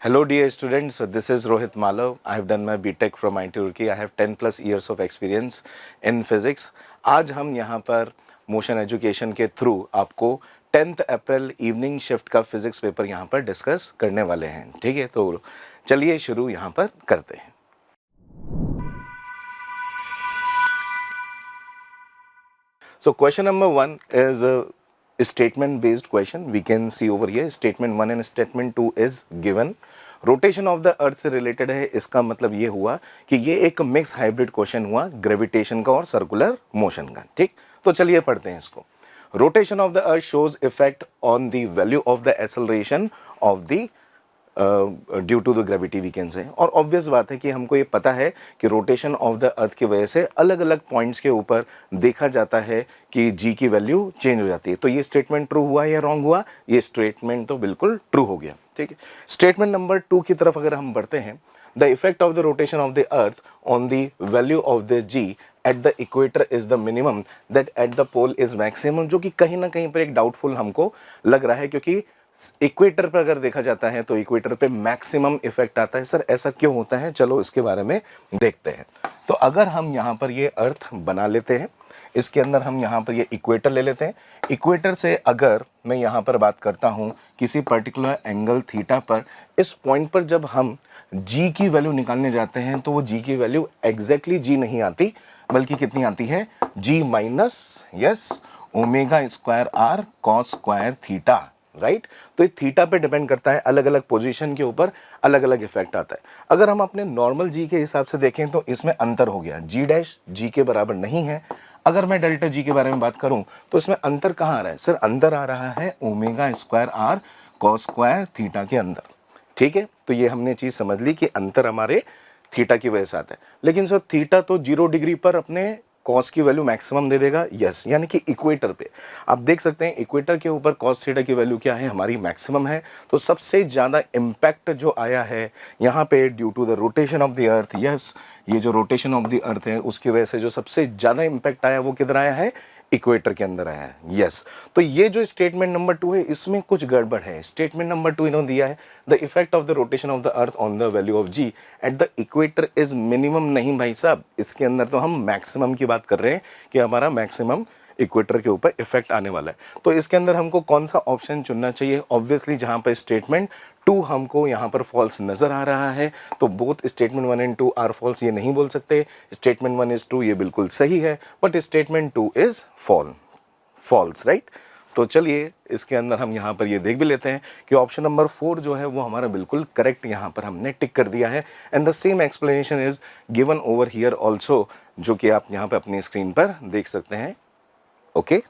Hello dear students, so this is Rohit Malav. I have done my BTech from IIT Roorkee. I have 10 plus years of experience in physics. आज हम यहाँ पर motion education के through आपको 10th अप्रैल evening shift का physics paper यहाँ पर discuss करने वाले हैं. ठीक है, तो चलिए शुरू यहाँ पर करते हैं. So question number 1 is a statement based question. We can see over here statement 1 and statement 2 is given. Rotation of the अर्थ से रिलेटेड है. इसका मतलब ये हुआ कि ये एक मिक्स हाइब्रिड क्वेश्चन हुआ ग्रेविटेशन का और सर्कुलर मोशन का. ठीक, तो चलिए पढ़ते हैं इसको. Rotation of the earth shows effect on the value of the acceleration of the due to the gravity we can say. और ऑब्वियस बात है कि हमको ये पता है कि रोटेशन ऑफ द अर्थ की वजह से अलग अलग पॉइंट्स के ऊपर देखा जाता है कि जी की वैल्यू चेंज हो जाती है. तो ये स्टेटमेंट ट्रू हुआ या रॉन्ग हुआ? ये स्टेटमेंट तो बिल्कुल ट्रू हो गया. ठीक है, स्टेटमेंट नंबर 2 की तरफ अगर हम बढ़ते हैं, the effect of the rotation of the earth on the value of the g at the equator is the minimum that at the pole is maximum. जो कि कहीं ना कहीं पर एक डाउटफुल हमको लग रहा है, क्योंकि इक्वेटर पर अगर देखा जाता है तो इक्वेटर पे मैक्सिमम इफेक्ट आता है. सर ऐसा क्यों होता है? चलो इसके बारे में देखते हैं. तो अगर हम यहाँ पर ये अर्थ बना लेते हैं, इसके अंदर हम यहाँ पर ये इक्वेटर ले लेते हैं. इक्वेटर से अगर मैं यहाँ पर बात करता हूँ किसी पर्टिकुलर एंगल थीटा पर, इस पॉइंट पर जब हम जी की वैल्यू निकालने जाते हैं तो वो जी की वैल्यू एग्जैक्टली जी नहीं आती, बल्कि कितनी आती है? G minus omega square r cos square theta. Right, तो ये थीटा पे डिपेंड करता है. अलग अलग पोजीशन के ऊपर अलग अलग इफेक्ट आता है. अगर हम अपने नॉर्मल जी के हिसाब से देखें तो इसमें अंतर हो गया. जी डैश जी के बराबर नहीं है. अगर मैं डेल्टा जी के बारे में बात करूं तो इसमें अंतर कहाँ आ रहा है? सर अंतर आ रहा है omega square r cos square theta के अंदर. ठीक है, तो ये हमने चीज समझ ली कि अंतर हमारे थीटा की वजह से आता है. लेकिन सर थीटा तो 0 डिग्री पर अपने कॉस की वैल्यू मैक्सिमम दे देगा. यस, यानी कि इक्वेटर पे आप देख सकते हैं इक्वेटर के ऊपर कॉस थीटा की वैल्यू क्या है? हमारी मैक्सिमम है. तो सबसे ज़्यादा इम्पैक्ट जो आया है यहाँ पे due to the rotation of the earth. Yes, ये जो रोटेशन ऑफ द अर्थ है उसकी वजह से जो सबसे ज़्यादा इम्पैक्ट आया वो किधर आया है? इक्वेटर के अंदर आया है. यस, तो ये जो स्टेटमेंट नंबर 2 है इसमें कुछ गड़बड़ है. स्टेटमेंट नंबर 2 इन्होंने दिया है the effect of the rotation of the earth on the value of g at the equator is minimum. नहीं भाई साहब, इसके अंदर तो हम मैक्सिमम की बात कर रहे हैं कि हमारा मैक्सिमम इक्वेटर के ऊपर इफेक्ट आने वाला है. तो इसके अंदर हमको कौन सा ऑप्शन चुनना चाहिए? ऑब्वियसली जहां पर स्टेटमेंट 2 हमको यहाँ पर फॉल्स नजर आ रहा है, तो both statement 1 and 2 are false ये नहीं बोल सकते. स्टेटमेंट 1 इज ट्रू, ये बिल्कुल सही है, but statement 2 is false. Right, तो चलिए इसके अंदर हम यहाँ पर ये देख भी लेते हैं कि ऑप्शन नंबर 4 जो है वो हमारा बिल्कुल करेक्ट यहाँ पर हमने टिक कर दिया है. And the same explanation is given over here also, जो कि आप यहाँ पर अपनी स्क्रीन पर देख सकते हैं. Okay,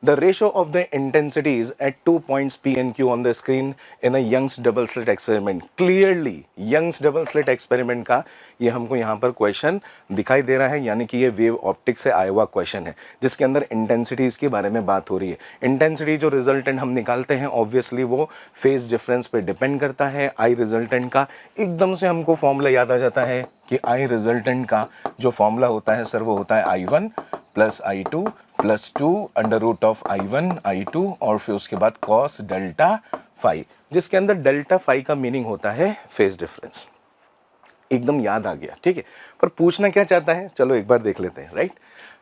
The ratio of the intensities at 2 points P and Q on the screen in a Young's double slit experiment. Clearly Young's double slit experiment का ये हमको यहाँ पर क्वेश्चन दिखाई दे रहा है, यानी कि ये वेव ऑप्टिक्स से आया हुआ क्वेश्चन है जिसके अंदर इंटेंसिटीज के बारे में बात हो रही है. इंटेंसिटी जो रिजल्टेंट हम निकालते हैं ऑब्वियसली वो फेज डिफरेंस पे डिपेंड करता है. आई रिजल्टेंट का एकदम से हमको फॉर्मूला याद आ जाता है कि आई रिजल्टेंट का जो फॉर्मूला होता है सर वो होता है I1 plus I2 plus 2 under root of I1 I2 और फिर उसके बाद कॉस डेल्टा फाई, जिसके अंदर डेल्टा फाई का मीनिंग होता है फेज डिफरेंस. एकदम याद आ गया. ठीक है, पर पूछना क्या चाहता है? चलो एक बार देख लेते हैं. Right,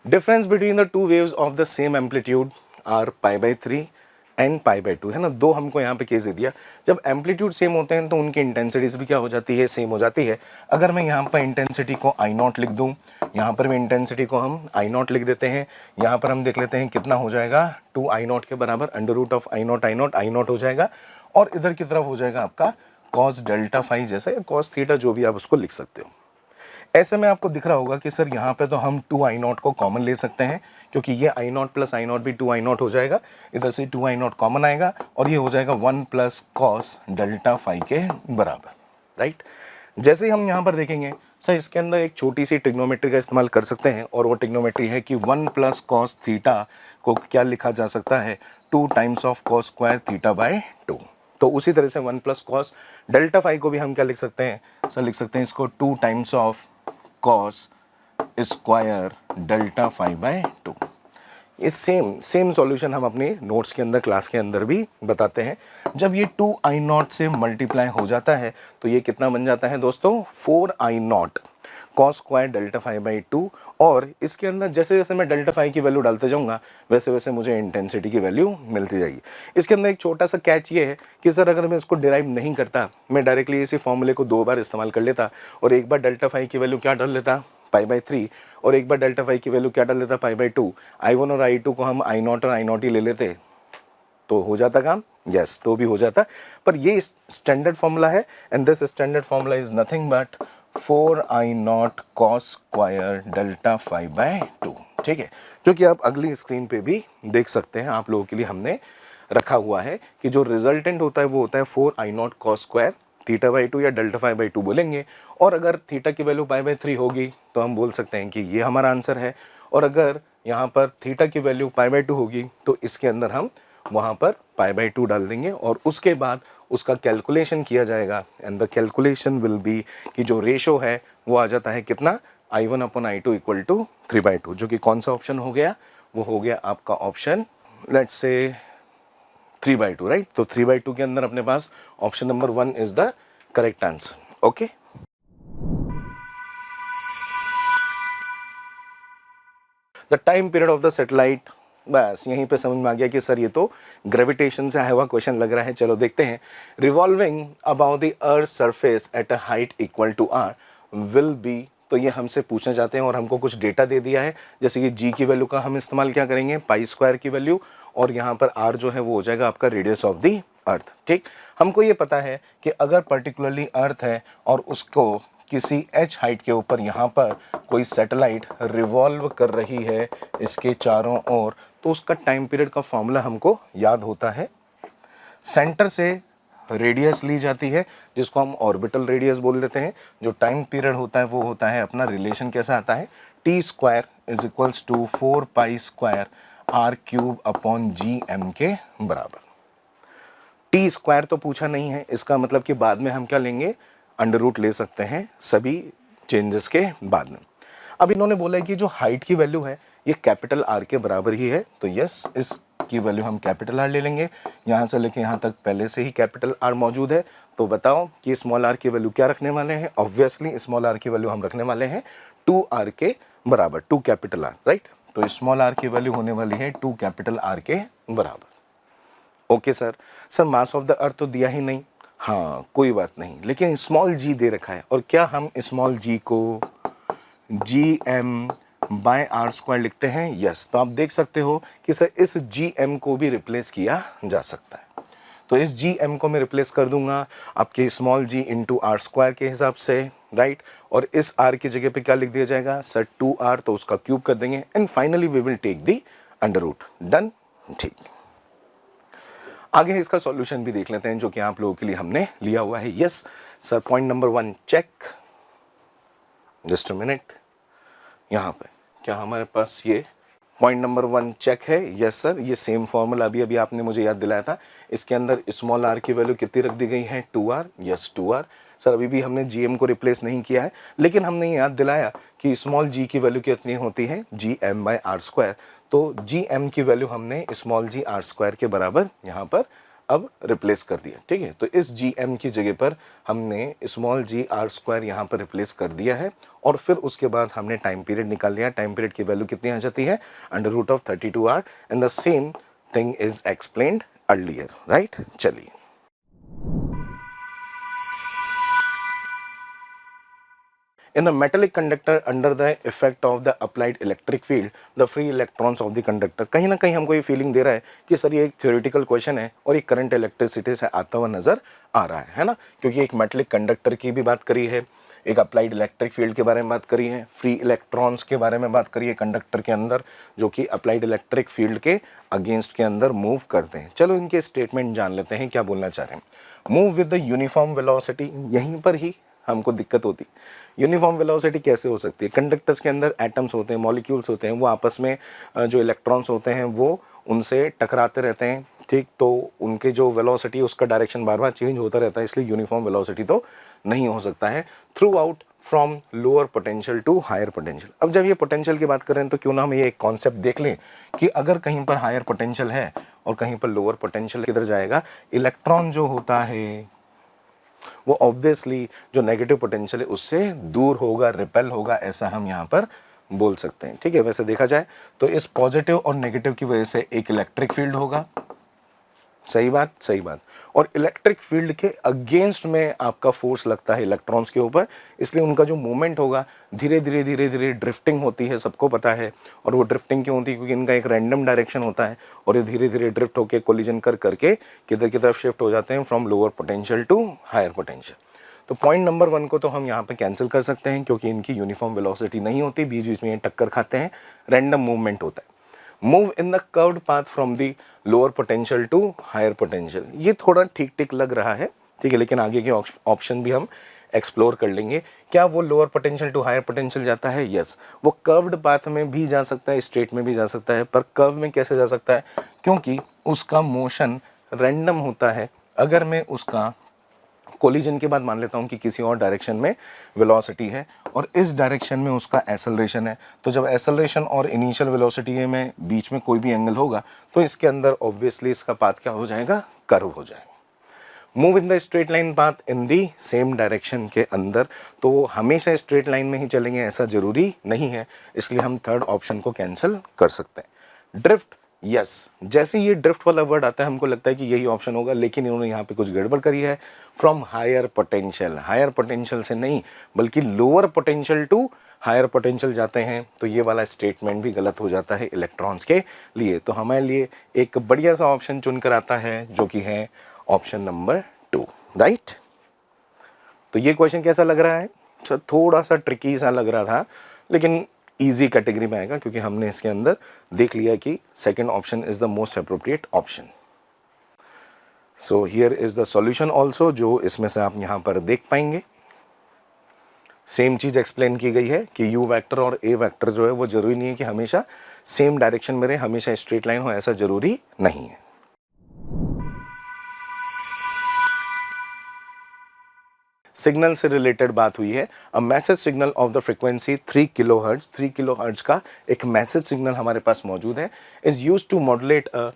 difference between the 2 waves of the same amplitude are π/3 and π/2 है ना. 2 हमको यहाँ पे केस दे दिया. जब एम्पलीट्यूड सेम होते हैं तो उनकी इंटेंसिटीज भी क्या हो जाती है? सेम हो जाती है. अगर मैं यहाँ पर इंटेंसिटी को I0 लिख दूँ, यहाँ पर भी इंटेंसिटी को हम I0 लिख देते हैं. यहाँ पर हम देख लेते हैं कितना हो जाएगा 2I0 के बराबर अंडर रूट ऑफ I0 हो जाएगा, और इधर की तरफ हो जाएगा आपका कॉस डेल्टा फाई जैसे कॉस थीटा, जो भी आप उसको लिख सकते हो. ऐसे में आपको दिख रहा होगा कि सर यहाँ पे तो हम 2I0 को कॉमन ले सकते हैं, क्योंकि ये I0 प्लस I0 भी 2I0 हो जाएगा. इधर से 2I0 कॉमन आएगा और ये हो जाएगा 1 प्लस कॉस डेल्टा फाई के बराबर. राइट, जैसे ही हम यहाँ पर देखेंगे सर इसके अंदर एक छोटी सी ट्रिग्नोमेट्री का इस्तेमाल कर सकते हैं, और वो ट्रिग्नोमेट्री है कि 1 प्लस कॉस थीटा को क्या लिखा जा सकता है? 2 times of cos square theta by 2. तो उसी तरह से 1 प्लस कॉस डेल्टा फाई को भी हम क्या लिख सकते हैं? सर लिख सकते हैं इसको 2 times of cos square delta phi by 2. ये सेम सॉल्यूशन हम अपने नोट्स के अंदर क्लास के अंदर भी बताते हैं। जब ये 2i0 से मल्टीप्लाई हो जाता है तो ये कितना बन जाता है दोस्तों, 4i0 cos square delta five by 2। और इसके अंदर जैसे जैसे मैं डेल्टा फाइव की वैल्यू डालते जाऊंगा वैसे वैसे मुझे इंटेंसिटी की वैल्यू मिलती जाएगी। इसके अंदर एक छोटा सा कैच ये है कि सर अगर मैं इसको डिराइव नहीं करता, मैं डायरेक्टली इसी फॉर्मूले को 2 बार इस्तेमाल कर लेता और एक बार डेल्टा फाइव की वैल्यू क्या डाल लेता, पाई बाई 3, और एक बार डेल्टा फाइव की वैल्यू क्या डाल लेता, पाई बाई 2। i1 और i2 को हम i0 और i0 ही ले लेते तो हो जाता काम, यस तो भी हो जाता। पर ये स्टैंडर्ड फॉर्मूला है and this standard formula is nothing but 4i0 cos square delta five by 2, ठीक है, जो कि आप अगली स्क्रीन पे भी देख सकते हैं। आप लोगों के लिए हमने रखा हुआ है कि जो रिजल्टेंट होता है वो होता है 4i0 cos square theta by 2 या डेल्टा फाइव बाई 2 बोलेंगे। और अगर थीटा की वैल्यू पाई बाई 3 होगी तो हम बोल सकते हैं कि ये हमारा आंसर है। और अगर यहाँ पर थीटा की वैल्यू पाई बाई 2 होगी तो इसके अंदर हम वहाँ पर पाई बाई 2 डाल देंगे और उसके बाद उसका कैलकुलेशन किया जाएगा and the calculation will be कि जो रेशो है वो आ जाता है कितना, i1 upon i2 equal to 3/2, जो कि कौन सा ऑप्शन हो गया, वो हो गया आपका ऑप्शन लेट्स से 3/2, राइट। तो 3/2 के अंदर अपने पास option number 1 is the correct answer. Okay, the time period of the satellite, बस यहीं पे समझ में आ गया कि सर ये तो ग्रेविटेशन से आया हुआ क्वेश्चन लग रहा है। चलो देखते हैं। Revolving about the earth surface at a height equal to r will be, तो ये हमसे पूछना चाहते हैं और हमको कुछ डेटा दे दिया है, जैसे कि g की वैल्यू का हम इस्तेमाल क्या करेंगे, पाई स्क्वायर की वैल्यू, और यहाँ पर r जो है वो हो जाएगा आपका रेडियस ऑफ द अर्थ। ठीक, हमको ये पता है कि अगर पर्टिकुलरली अर्थ है और उसको किसी h हाइट के ऊपर यहाँ पर कोई सैटेलाइट रिवॉल्व कर रही है इसके चारों ओर, तो उसका टाइम पीरियड का फॉर्मूला हमको याद होता है। सेंटर से रेडियस ली जाती है जिसको हम ऑर्बिटल रेडियस बोल देते हैं। जो टाइम पीरियड होता है वो होता है अपना रिलेशन कैसा आता है, T square is equals to 4 pi square r cube upon G M के बराबर। टी स्क्वायर तो पूछा नहीं है, इसका मतलब कि बाद में हम क्या लेंगे, अंडर रूट ले सकते हैं सभी चेंजेस के बाद में। अब इन्होंने बोला है कि जो हाइट की वैल्यू है ये कैपिटल आर के बराबर ही है, तो यस इसकी वैल्यू हम कैपिटल आर ले लेंगे। यहाँ से लेके यहाँ तक पहले से ही कैपिटल आर मौजूद है, तो बताओ कि स्मॉल आर की वैल्यू क्या रखने वाले हैं। ऑब्वियसली स्मॉल आर की वैल्यू हम रखने वाले हैं 2r के बराबर, 2 कैपिटल आर, राइट। तो स्मॉल आर की वैल्यू होने वाली है 2 कैपिटल आर के बराबर। Okay sir, mass of the अर्थ तो दिया ही नहीं, हाँ कोई बात नहीं, लेकिन स्मॉल जी दे रखा है। और क्या हम स्मॉल जी को G M by R square लिखते हैं, यस। तो आप देख सकते हो कि सर इस जी एम को भी रिप्लेस किया जा सकता है। तो इस जी एम को मैं रिप्लेस कर दूंगा आपके small g into R square के हिसाब से, राइट। और इस आर की जगह पे क्या लिख दिया जाएगा सर 2r, तो उसका क्यूब कर देंगे and finally we will take the under root, done. ठीक, आगे इसका सॉल्यूशन भी देख लेते हैं जो कि आप लोगों के लिए हमने लिया हुआ है। Yes sir, point number 1 check, just a minute. यहाँ पे क्या हमारे पास ये पॉइंट नंबर 1 चेक है, यस सर। ये सेम फॉर्मूला अभी आपने मुझे याद दिलाया था। इसके अंदर स्मॉल आर की वैल्यू कितनी रख दी गई है, 2r, यस 2r। सर अभी भी हमने gm को रिप्लेस नहीं किया है, लेकिन हमने याद दिलाया कि स्मॉल g की वैल्यू कितनी होती है, gm बाय आर स्क्वायर। तो gm की वैल्यू हमने स्मॉल g आर स्क्वायर के बराबर यहाँ पर अब रिप्लेस कर दिया, ठीक है। तो इस gm की जगह पर हमने स्मॉल g आर स्क्वायर यहाँ पर रिप्लेस कर दिया है और फिर उसके बाद हमने टाइम पीरियड निकाल लिया। टाइम पीरियड की वैल्यू कितनी आ जाती है, under root of 32r, and the same thing is explained earlier, right. चलिए, in a metallic conductor under the effect of the applied electric field the free electrons of the conductor, कहीं ना कहीं हमको ये फीलिंग दे रहा है कि sir ये एक थ्योरेटिकल क्वेश्चन है और ये करंट इलेक्ट्रिसिटी से आता हुआ नजर आ रहा है ना, क्योंकि एक मेटलिक कंडक्टर की भी बात करी है, एक अप्लाइड इलेक्ट्रिक फील्ड के बारे में बात करी है, फ्री इलेक्ट्रॉन्स के बारे में बात करी है कंडक्टर के अंदर जो कि अप्लाइड इलेक्ट्रिक फील्ड के अगेंस्ट के अंदर मूव करते हैं। चलो इनके स्टेटमेंट जान लेते हैं क्या बोलना चाह रहे हैं। Move with the uniform velocity, यहीं पर ही हमको दिक्कत होती। यूनिफॉर्म वेलोसिटी कैसे हो सकती है, कंडक्टर्स के अंदर एटम्स होते हैं, मॉलिक्यूल्स होते हैं, वो आपस में जो इलेक्ट्रॉन्स होते हैं वो उनसे टकराते रहते हैं, ठीक। तो उनके जो वेलोसिटी उसका डायरेक्शन बार बार चेंज होता रहता है, इसलिए यूनिफॉर्म वेलोसिटी तो नहीं हो सकता है throughout from lower potential to higher potential. अब जब ये पोटेंशियल की बात कर रहे हैं तो क्यों ना हम ये एक कॉन्सेप्ट देख लें कि अगर कहीं पर हायर पोटेंशियल है और कहीं पर लोअर पोटेंशियल, किधर जाएगा, इलेक्ट्रॉन जो होता है वो ऑब्वियसली जो नेगेटिव पोटेंशियल है उससे दूर होगा, रिपेल होगा, ऐसा हम यहाँ पर बोल सकते हैं। ठीक है, वैसे देखा जाए तो इस पॉजिटिव और नेगेटिव की वजह से एक इलेक्ट्रिक फील्ड होगा, सही बात, सही बात। और इलेक्ट्रिक फील्ड के अगेंस्ट में आपका फोर्स लगता है इलेक्ट्रॉन्स के ऊपर, इसलिए उनका जो मूवमेंट होगा धीरे धीरे धीरे धीरे ड्रिफ्टिंग होती है, सबको पता है। और वो ड्रिफ्टिंग क्यों होती है, क्योंकि इनका एक रैंडम डायरेक्शन होता है और ये धीरे धीरे ड्रिफ्ट होकर कोलिजन कर करके किधर की तरफ शिफ्ट हो जाते हैं, from lower potential to higher potential. तो पॉइंट नंबर 1 को तो हम यहाँ पे कैंसिल कर सकते हैं क्योंकि इनकी यूनिफॉर्म वेलोसिटी नहीं होती, बीच बीच में ये टक्कर खाते हैं, रैंडम मूवमेंट होता है। Move in the curved path from the lower potential to higher potential, ये थोड़ा ठीक ठीक लग रहा है, ठीक है, लेकिन आगे के ऑप्शन भी हम एक्सप्लोर कर लेंगे। क्या वो lower potential to higher potential जाता है? यस, वो कर्व्ड पाथ में भी जा सकता है, स्ट्रेट में भी जा सकता है, पर कर्व में कैसे जा सकता है, क्योंकि उसका मोशन रैंडम होता है। अगर मैं उसका कोलिजन के बाद मान लेता हूं कि किसी और डायरेक्शन में वेलोसिटी है और इस डायरेक्शन में उसका एक्सेलरेशन है, तो जब एक्सेलरेशन और इनिशियल वेलोसिटी में बीच में कोई भी एंगल होगा तो इसके अंदर ऑब्वियसली इसका पाथ क्या हो जाएगा, कर्व हो जाएगा। Move in the straight line path in the same direction के अंदर, तो हमेशा स्ट्रेट लाइन में ही चलेंगे ऐसा जरूरी नहीं है, इसलिए हम थर्ड ऑप्शन को कैंसिल कर सकते हैं। ड्रिफ्ट, यस, जैसे ये ड्रिफ्ट वाला वर्ड आता है हमको लगता है कि यही ऑप्शन होगा, लेकिन इन्होंने यहाँ पे कुछ गड़बड़ करी है। From higher potential, higher potential से नहीं बल्कि lower potential to higher potential जाते हैं, तो ये वाला स्टेटमेंट भी गलत हो जाता है इलेक्ट्रॉन्स के लिए। तो हमारे लिए एक बढ़िया सा ऑप्शन चुनकर आता है जो कि है ऑप्शन नंबर 2, राइट। तो ये क्वेश्चन कैसा लग रहा है सर? थोड़ा सा ट्रिकी सा लग रहा था, लेकिन इजी कैटेगरी में आएगा क्योंकि हमने इसके अंदर देख लिया कि second option is the most appropriate option. So here is the solution also, जो इसमें से आप यहां पर देख पाएंगे। सेम चीज एक्सप्लेन की गई है कि यू वेक्टर और ए वेक्टर जो है वो जरूरी नहीं है कि हमेशा सेम डायरेक्शन में रहे, हमेशा स्ट्रेट लाइन हो, ऐसा जरूरी नहीं है। सिग्नल से रिलेटेड बात हुई है। A message signal of the frequency 3 kilohertz, 3 kilohertz का एक मैसेज सिग्नल हमारे पास मौजूद है, is used to modulate a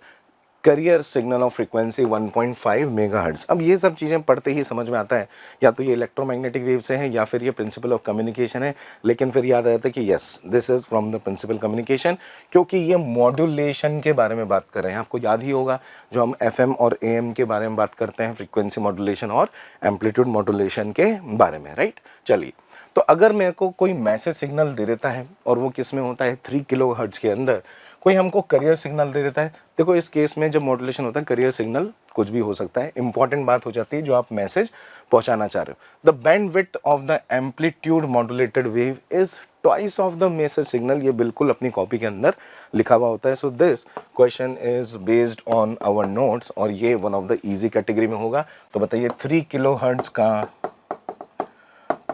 carrier signal of frequency 1.5 megahertz. अब ये सब चीज़ें पढ़ते ही समझ में आता है या तो ये इलेक्ट्रोमैग्नेटिक वेव से है या फिर ये प्रिंसिपल ऑफ कम्युनिकेशन है, लेकिन फिर याद आता है कि yes this is from the principle communication, क्योंकि ये मॉड्यूलेशन के बारे में बात कर रहे हैं। आपको याद ही होगा जो हम FM और AM के बारे में बात करते हैं, फ्रीक्वेंसी मॉड्यूलेशन और एम्पलीट्यूड मॉड्यूलेशन के बारे में, राइट। चलिए, तो अगर मेरे को कोई मैसेज सिग्नल दे देता है और वो किस में होता है 3 किलोहर्ट्ज के अंदर, कोई हमको करियर सिग्नल दे देता है। देखो इस केस में जब मॉड्यूलेशन होता है करियर सिग्नल कुछ भी हो सकता है, इंपॉर्टेंट बात हो जाती है जो आप मैसेज पहुंचाना चाह रहे हो। The bandwidth of the amplitude modulated wave is twice of the message signal, ये बिल्कुल अपनी कॉपी के अंदर लिखा हुआ होता है। So this question is based on our notes और ये one of the easy category में होगा। तो बताइए 3 किलोहर्ट्ज का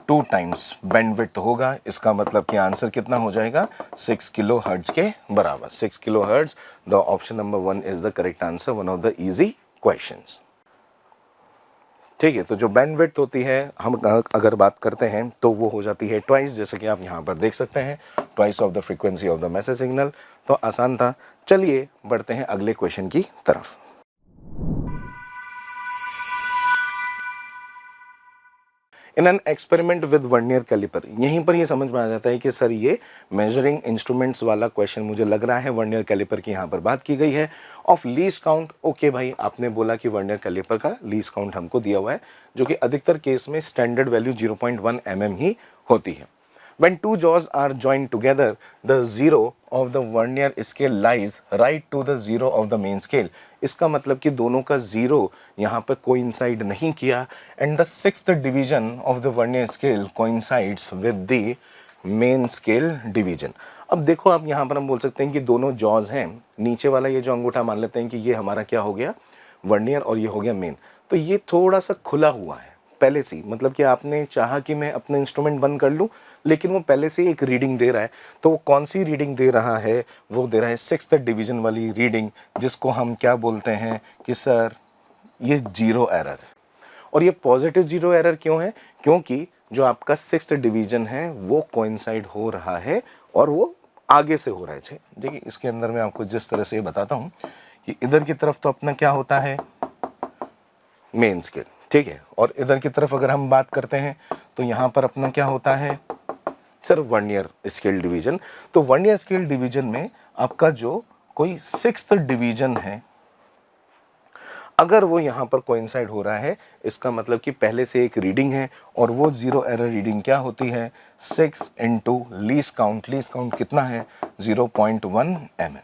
2 टाइम्स बैंडविड्थ होगा, इसका मतलब कि आंसर कितना हो जाएगा, 6 किलोहर्ट्ज के बराबर। 6 kilohertz, the option number 1 is the correct answer, one of the easy questions. ठीक है, तो जो बैंडविड्थ होती है हम अगर बात करते हैं तो वो हो जाती है ट्वाइस, जैसे कि आप यहाँ पर देख सकते हैं, twice of the frequency of the message signal. तो आसान था। चलिए बढ़ते हैं अगले क्वेश्चन की तरफ। In an experiment with vernier caliper, यहीं पर ये समझ में आ जाता है कि सर ये मेजरिंग इंस्ट्रूमेंट्स वाला क्वेश्चन मुझे लग रहा है। वर्नियर कैलिपर की यहाँ पर बात की गई है। ऑफ लीस्ट काउंट, ओके भाई, आपने बोला कि वर्नियर कैलिपर का लीस्ट काउंट हमको दिया हुआ है, जो कि अधिकतर केस में स्टैंडर्ड वैल्यू 0.1 mm ही होती है। When two jaws are joined together, the zero of the vernier scale lies right to the zero of the main scale. इसका मतलब कि दोनों का जीरो यहाँ पर coincide नहीं किया, and the sixth division of the vernier scale coincides with the main scale division. अब देखो आप यहाँ पर हम बोल सकते हैं कि दोनों jaws हैं, नीचे वाला ये जो अंगूठा मान लेते हैं कि ये हमारा क्या हो गया, वर्नियर, और ये हो गया मेन। तो ये थोड़ा सा खुला हुआ है पहले से ही, मतलब कि आपने चाहा कि मैं अपना इंस्ट्रूमेंट बंद कर लूं, लेकिन वो पहले से एक रीडिंग दे रहा है। तो वो कौन सी रीडिंग दे रहा है, वो दे रहा है 6th डिवीजन वाली रीडिंग, जिसको हम क्या बोलते हैं कि सर ये जीरो एरर है। और ये पॉजिटिव जीरो एरर क्यों है, क्योंकि जो आपका 6th डिवीजन है वो कोइंसाइड हो रहा है और वो आगे से हो रहा है। देखिए इसके अंदर मैं आपको जिस तरह से ये बताता हूँ कि इधर की तरफ तो अपना क्या होता है, मेन स्केल, ठीक है, और इधर की तरफ अगर हम बात करते हैं तो यहाँ पर अपना क्या होता है सर, वर्नियर स्केल डिवीजन। तो वर्नियर स्केल डिवीजन में आपका जो कोई 6th डिवीजन है अगर वो यहाँ पर कोइंसाइड हो रहा है, इसका मतलब कि पहले से एक रीडिंग है और वो जीरो एरर रीडिंग क्या होती है, 6 into least count. Least count कितना है, 0.1 mm।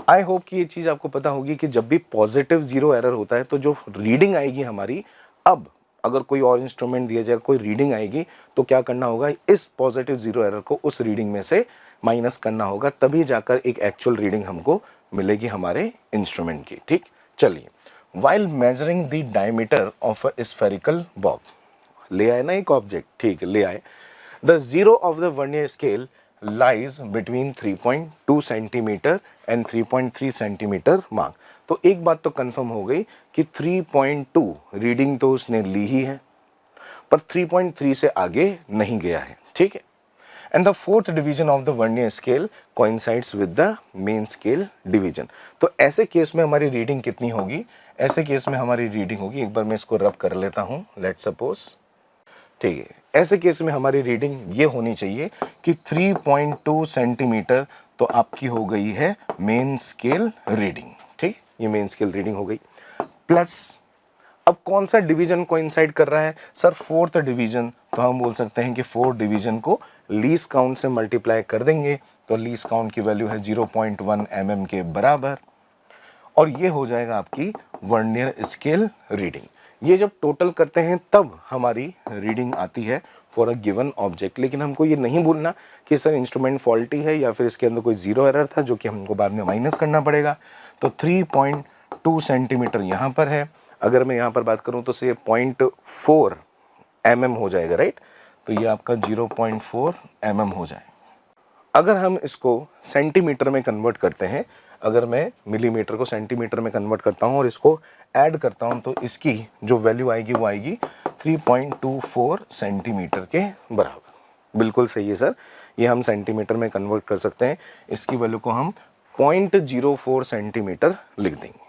आई होप कि ये चीज आपको पता होगी कि जब भी पॉजिटिव जीरो एरर होता है तो जो रीडिंग आएगी हमारी, अब अगर कोई और इंस्ट्रूमेंट दिया जाएगा, कोई रीडिंग आएगी तो क्या करना होगा, इस पॉजिटिव जीरो एरर को उस रीडिंग में से माइनस करना होगा, तभी जाकर एक एक्चुअल रीडिंग हमको मिलेगी हमारे इंस्ट्रूमेंट की। ठीक, चलिए, while measuring the diameter of a spherical Bob, ले आए ना एक ऑब्जेक्ट, ठीक है, ले आए। The zero of the vernier scale lies between 3.2 centimetre and 3.3 centimetre mark. तो एक बात तो कंफर्म हो गई कि 3.2 रीडिंग तो उसने ली ही है, पर 3.3 से आगे नहीं गया है, ठीक है। And the 4th division of the vernier scale coincides with the main scale division. तो ऐसे केस में हमारी रीडिंग कितनी होगी, ऐसे केस में हमारी रीडिंग होगी, एक बार मैं इसको रब कर लेता हूं, लेट सपोज, ठीक है, ऐसे केस में हमारी रीडिंग ये होनी चाहिए कि 3.2 सेंटीमीटर तो आपकी हो गई है मेन स्केल रीडिंग, ठीक, ये मेन स्केल रीडिंग हो गई, प्लस अब कौन सा डिवीजन कोइंसाइड कर रहा है सर, 4th डिवीजन। तो हम बोल सकते हैं कि 4th डिवीजन को लीस्ट काउंट से मल्टीप्लाई कर देंगे तो लीस्ट काउंट की वैल्यू है 0.1 mm के बराबर, और ये हो जाएगा आपकी वर्नियर स्केल रीडिंग। ये जब टोटल करते हैं तब हमारी रीडिंग आती है फॉर अ गिवन ऑब्जेक्ट। लेकिन हमको ये नहीं भूलना कि सर इंस्ट्रूमेंट फॉल्टी है या फिर इसके अंदर कोई जीरो एरर था जो कि हमको बाद में माइनस करना पड़ेगा। तो 3.2 सेंटीमीटर यहाँ पर है, अगर मैं यहाँ पर बात करूँ तो से 0.4 mm हो जाएगा, राइट। तो ये आपका 0.4 mm हो जाए। अगर हम इसको सेंटीमीटर में कन्वर्ट करते हैं, अगर मैं मिलीमीटर को सेंटीमीटर में कन्वर्ट करता हूँ और इसको ऐड करता हूँ तो इसकी जो वैल्यू आएगी वो आएगी 3.24 सेंटीमीटर के बराबर। बिल्कुल सही है सर, ये हम सेंटीमीटर में कन्वर्ट कर सकते हैं, इसकी वैल्यू को हम 0.04 सेंटीमीटर लिख देंगे।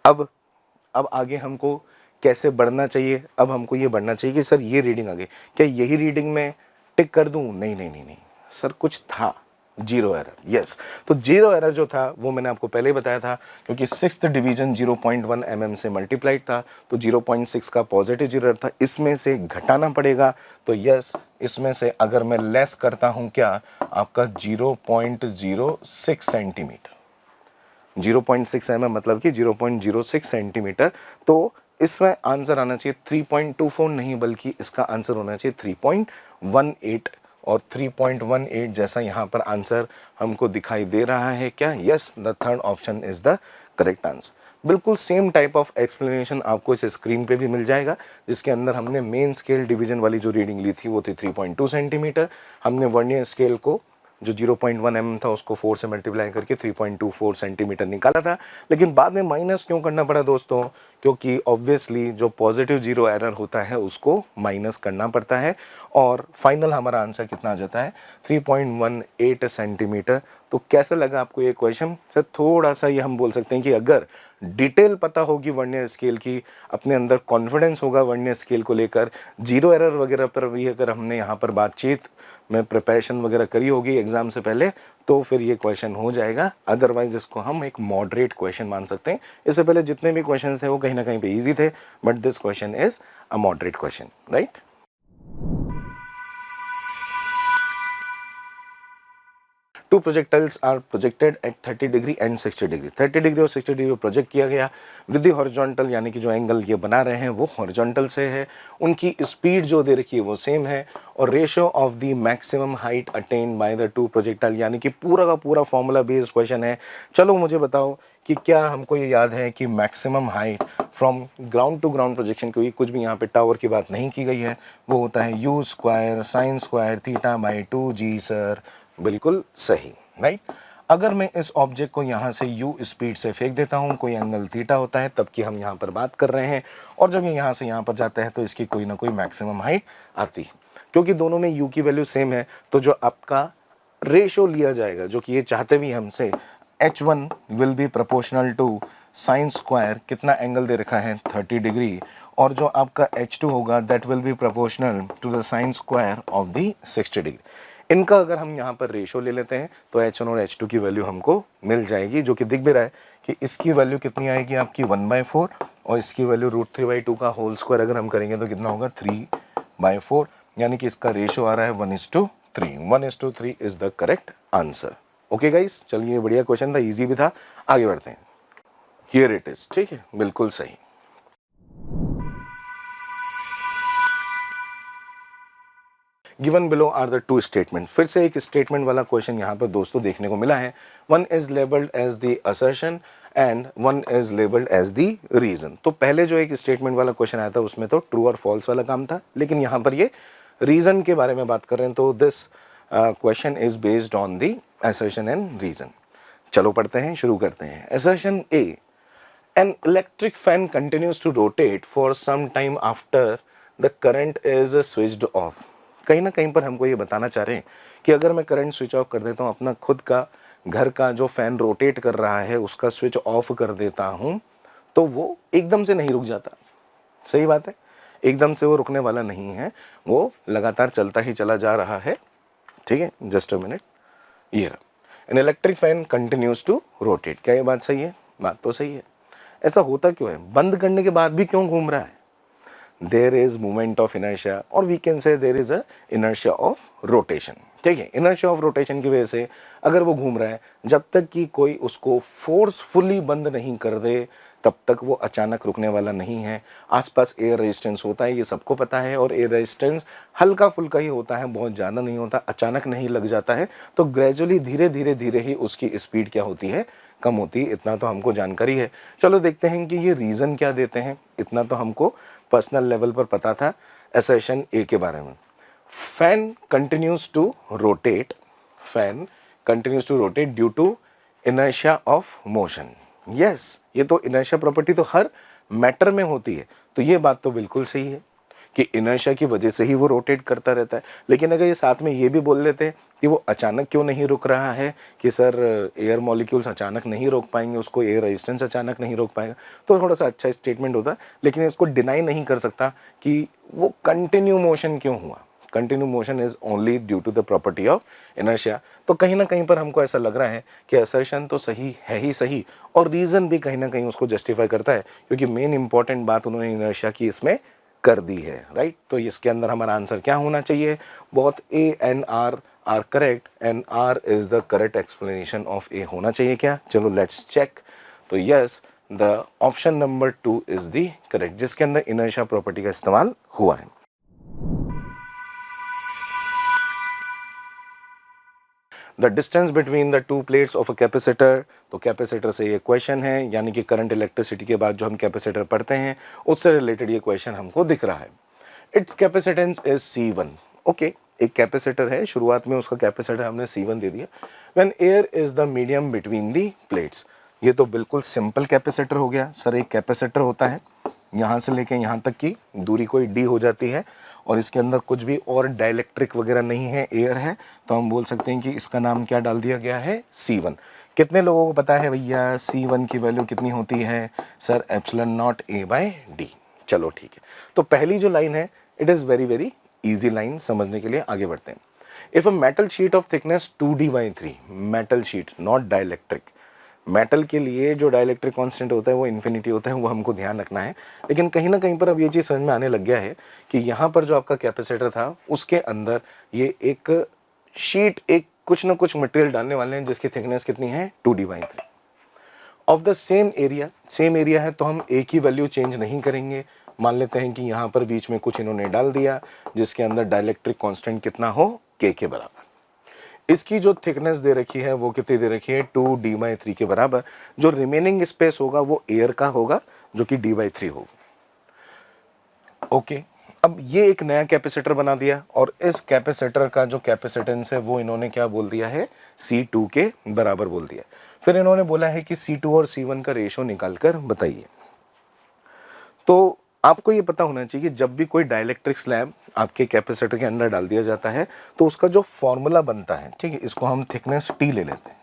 अब आगे हमको कैसे बढ़ना चाहिए, अब हमको ये बढ़ना चाहिए कि सर ये रीडिंग आगे, क्या यही रीडिंग में टिक कर दूं, नहीं नहीं नहीं नहीं सर, कुछ था जीरो एरर, यस। तो जीरो एरर जो था वो मैंने आपको पहले ही बताया था, क्योंकि 6th डिवीजन 0.1 mm से मल्टीप्लाइड था तो 0.6 का पॉजिटिव जीरो एरर था, इसमें से घटाना पड़ेगा। तो यस, इसमें से अगर मैं लेस करता हूं क्या, आपका 0.06 सेंटीमीटर, 0.6 mm मतलब कि 0.06 सेंटीमीटर। तो इसमें आंसर आना चाहिए 3.24 नहीं, बल्कि इसका आंसर होना चाहिए 3.18, और 3.18 जैसा यहाँ पर आंसर हमको दिखाई दे रहा है क्या, yes, the third option is the correct answer. बिल्कुल सेम टाइप ऑफ एक्सप्लेनेशन आपको इस स्क्रीन पे भी मिल जाएगा, जिसके अंदर हमने मेन स्केल डिवीजन वाली जो रीडिंग ली थी वो थी 3.2 सेंटीमीटर, हमने वर्नियर स्केल को जो 0.1 mm था उसको 4 से मल्टीप्लाई करके 3.24 सेंटीमीटर निकाला था। लेकिन बाद में माइनस क्यों करना पड़ा दोस्तों, क्योंकि ऑब्वियसली जो पॉजिटिव जीरो एरर होता है उसको माइनस करना पड़ता है, और फाइनल हमारा आंसर कितना आ जाता है 3.18 सेंटीमीटर। तो कैसा लगा आपको ये क्वेश्चन सर, थोड़ा सा ये हम बोल सकते हैं कि अगर डिटेल पता होगी वर्नियर स्केल की, अपने अंदर कॉन्फिडेंस होगा वर्नियर स्केल को लेकर, जीरो एरर वगैरह पर भी अगर हमने यहाँ पर बातचीत में प्रिपरेशन वगैरह करी होगी एग्जाम से पहले, तो फिर ये क्वेश्चन हो जाएगा। अदरवाइज इसको हम एक मॉडरेट क्वेश्चन मान सकते हैं। इससे पहले जितने भी क्वेश्चन थे वो कहीं ना कहीं पे इजी थे, but this question is a moderate question, right. Two projectiles are projected at 30 degree and 60 degree. 30 degree और 60 डिग्री प्रोजेक्ट किया गया विद द हॉरिजॉन्टल, यानी कि जो एंगल ये बना रहे हैं वो हॉरिजॉन्टल से है, उनकी स्पीड जो दे रखी है वो सेम है, और ratio of the maximum height attend by the two projectile, यानी कि पूरा का पूरा फॉर्मूला बेस्ड क्वेश्चन है। चलो मुझे बताओ कि क्या हमको ये याद है कि maximum height from ground to ground projection, क्योंकि कुछ भी यहाँ पे टावर की बात नहीं की गई है, वो होता है you square sine square theta by 2g sir, बिल्कुल सही, राइट। अगर मैं इस ऑब्जेक्ट को यहाँ से u स्पीड से फेंक देता हूँ, कोई एंगल थीटा होता है तब की हम यहाँ पर बात कर रहे हैं, और जब ये यहाँ से यहाँ पर जाता है तो इसकी कोई ना कोई मैक्सिमम हाइट आती है। क्योंकि दोनों में u की वैल्यू सेम है तो जो आपका रेशो लिया जाएगा, जो कि ये चाहते भी हमसे, h1 will be proportional to sine square, कितना एंगल दे रखा है 30 डिग्री, और जो आपका h2 होगा that will be proportional to the sine square of the 60 degree. इनका अगर हम यहाँ पर रेशो ले लेते हैं तो h1 और h2 की वैल्यू हमको मिल जाएगी, जो कि दिख भी रहा है कि इसकी वैल्यू कितनी आएगी आपकी 1/4 और इसकी वैल्यू √3/2 का होल स्क्वायर अगर हम करेंगे तो कितना होगा 3/4, यानी कि इसका रेशो आ रहा है 1:3। 1:3 is the correct answer. Okay guys, चलिए बढ़िया क्वेश्चन था, इजी भी था, आगे बढ़ते हैं। हियर इट इज, ठीक है, बिल्कुल सही। Given below are the two statement. फिर से एक स्टेटमेंट वाला क्वेश्चन यहाँ पर दोस्तों देखने को मिला है। One is labelled as the assertion and one is labelled as the reason. तो पहले जो एक स्टेटमेंट वाला क्वेश्चन आया था उसमें तो ट्रू और फॉल्स वाला काम था, लेकिन यहाँ पर ये रीजन के बारे में बात कर रहे हैं, तो this question is based on the assertion and reason. चलो पढ़ते हैं, शुरू करते हैं। Assertion A, an electric fan continues to rotate for some time after the current is switched off. कहीं ना कहीं पर हमको ये बताना चाह रहे हैं कि अगर मैं करंट स्विच ऑफ कर देता हूँ, अपना खुद का घर का जो फैन रोटेट कर रहा है उसका स्विच ऑफ कर देता हूँ, तो वो एकदम से नहीं रुक जाता। सही बात है, एकदम से वो रुकने वाला नहीं है, वो लगातार चलता ही चला जा रहा है। ठीक है, जस्ट अ मिनट, ये रहा, an electric fan continues to rotate. क्या ये बात सही है? बात तो सही है। ऐसा होता क्यों है? बंद करने के बाद भी क्यों घूम रहा है? There is movement of inertia, और we can say there is a inertia of rotation. ठीक है, इनर्शिया ऑफ रोटेशन की वजह से अगर वो घूम रहा है, जब तक कि कोई उसको फोर्सफुली बंद नहीं कर दे तब तक वो अचानक रुकने वाला नहीं है। आसपास एयर रेजिस्टेंस होता है, ये सबको पता है, और एयर रेजिस्टेंस हल्का फुल्का ही होता है, बहुत ज़्यादा नहीं होता, अचानक नहीं लग जाता है। तो ग्रेजुअली धीरे धीरे धीरे ही उसकी स्पीड क्या होती है? कम होती है। इतना तो हमको जानकारी है। चलो देखते हैं कि ये रीज़न क्या देते हैं। इतना तो हमको पर्सनल लेवल पर पता था असर्शन ए के बारे में। Fan continues to rotate, fan continues to rotate due to inertia of motion. Yes, ये तो इनर्शिया प्रॉपर्टी तो हर मैटर में होती है, तो ये बात तो बिल्कुल सही है कि इनर्शिया की वजह से ही वो रोटेट करता रहता है। लेकिन अगर ये साथ में ये भी बोल लेते कि वो अचानक क्यों नहीं रुक रहा है, कि सर एयर मॉलिक्यूल्स अचानक नहीं रोक पाएंगे उसको, एयर रेजिस्टेंस अचानक नहीं रोक पाएगा, तो थोड़ा सा अच्छा स्टेटमेंट होता। लेकिन इसको डिनाई नहीं कर सकता कि वो कंटिन्यू मोशन क्यों हुआ। Continue motion is only due to the property of inertia. तो कहीं ना कहीं पर हमको ऐसा लग रहा है कि असर्शन तो सही है ही सही, और रीज़न भी कहीं ना कहीं उसको जस्टिफाई करता है, क्योंकि मेन इंपॉर्टेंट बात उन्होंने इनर्शिया की इसमें कर दी है। राइट, तो इसके अंदर हमारा आंसर क्या होना चाहिए? Both A and R are correct, and R is the correct explanation of A होना चाहिए क्या? चलो लेट्स चेक। तो yes, the option number 2 is the correct, जिसके अंदर इनर्शिया प्रॉपर्टी का इस्तेमाल हुआ है। The distance between the two plates of a capacitor. तो कैपेसिटर से ये क्वेश्चन है, यानी कि करंट इलेक्ट्रिसिटी के बाद जो हम कैपेसिटर पढ़ते हैं उससे रिलेटेड ये क्वेश्चन हमको दिख रहा है। It's capacitance is C1। Okay, एक कैपेसिटर है, शुरुआत में उसका कैपेसिटर हमने C1 दे दिया। When air is the medium between the plates. ये तो बिल्कुल सिंपल कैपेसिटर हो गया। सर एक कैपेसिटर होता है, यहाँ से लेके यहाँ तक की दूरी कोई d हो जाती है, और इसके अंदर कुछ भी और डाइलेक्ट्रिक वगैरह नहीं है, एयर है, तो हम बोल सकते हैं कि इसका नाम क्या डाल दिया गया है? C1। कितने लोगों को पता है भैया C1 की वैल्यू कितनी होती है? Sir ε0A/d। चलो ठीक है, तो पहली जो लाइन है it is very very easy line, समझने के लिए आगे बढ़ते हैं। If a metal sheet of thickness 2d/3, metal sheet not dielectric, metal के लिए जो डाइलेक्ट्रिक कांस्टेंट होता है वो इन्फिनिटी होता है, वो हमको ध्यान रखना है। लेकिन कहीं ना कहीं पर अब ये चीज़ समझ में आने लग गया है कि यहाँ पर जो आपका कैपेसिटर था उसके अंदर ये एक शीट, एक कुछ ना कुछ मटेरियल डालने वाले हैं जिसकी थिकनेस कितनी है? 2d/3 of the same area. Same area है तो हम एक ही वैल्यू चेंज नहीं करेंगे। मान लेते हैं कि यहाँ पर बीच में कुछ इन्होंने डाल दिया जिसके अंदर डाइलेक्ट्रिक कांस्टेंट कितना हो? k के बराबर। इसकी जो थिकनेस दे रखी है वो कितनी दे रखी है? 2d/3 के बराबर। जो रिमेनिंग स्पेस होगा वो एयर का होगा जो कि d/3 होगा। ओके, अब ये एक नया कैपेसिटर बना दिया, और इस कैपेसिटर का जो कैपेसिटेंस है वो इन्होंने क्या बोल दिया है? C2 के बराबर बोल दिया। फिर इन्होंने बोला है कि C2 और C1 का रेशो निकाल कर बताइए। तो आपको ये पता होना चाहिए कि जब भी कोई डाइलेक्ट्रिक स्लैब आपके कैपेसिटर के अंदर डाल दिया जाता है तो उसका जो फॉर्मूला बनता है, ठीक है, इसको हम थिकनेस टी ले लेते हैं,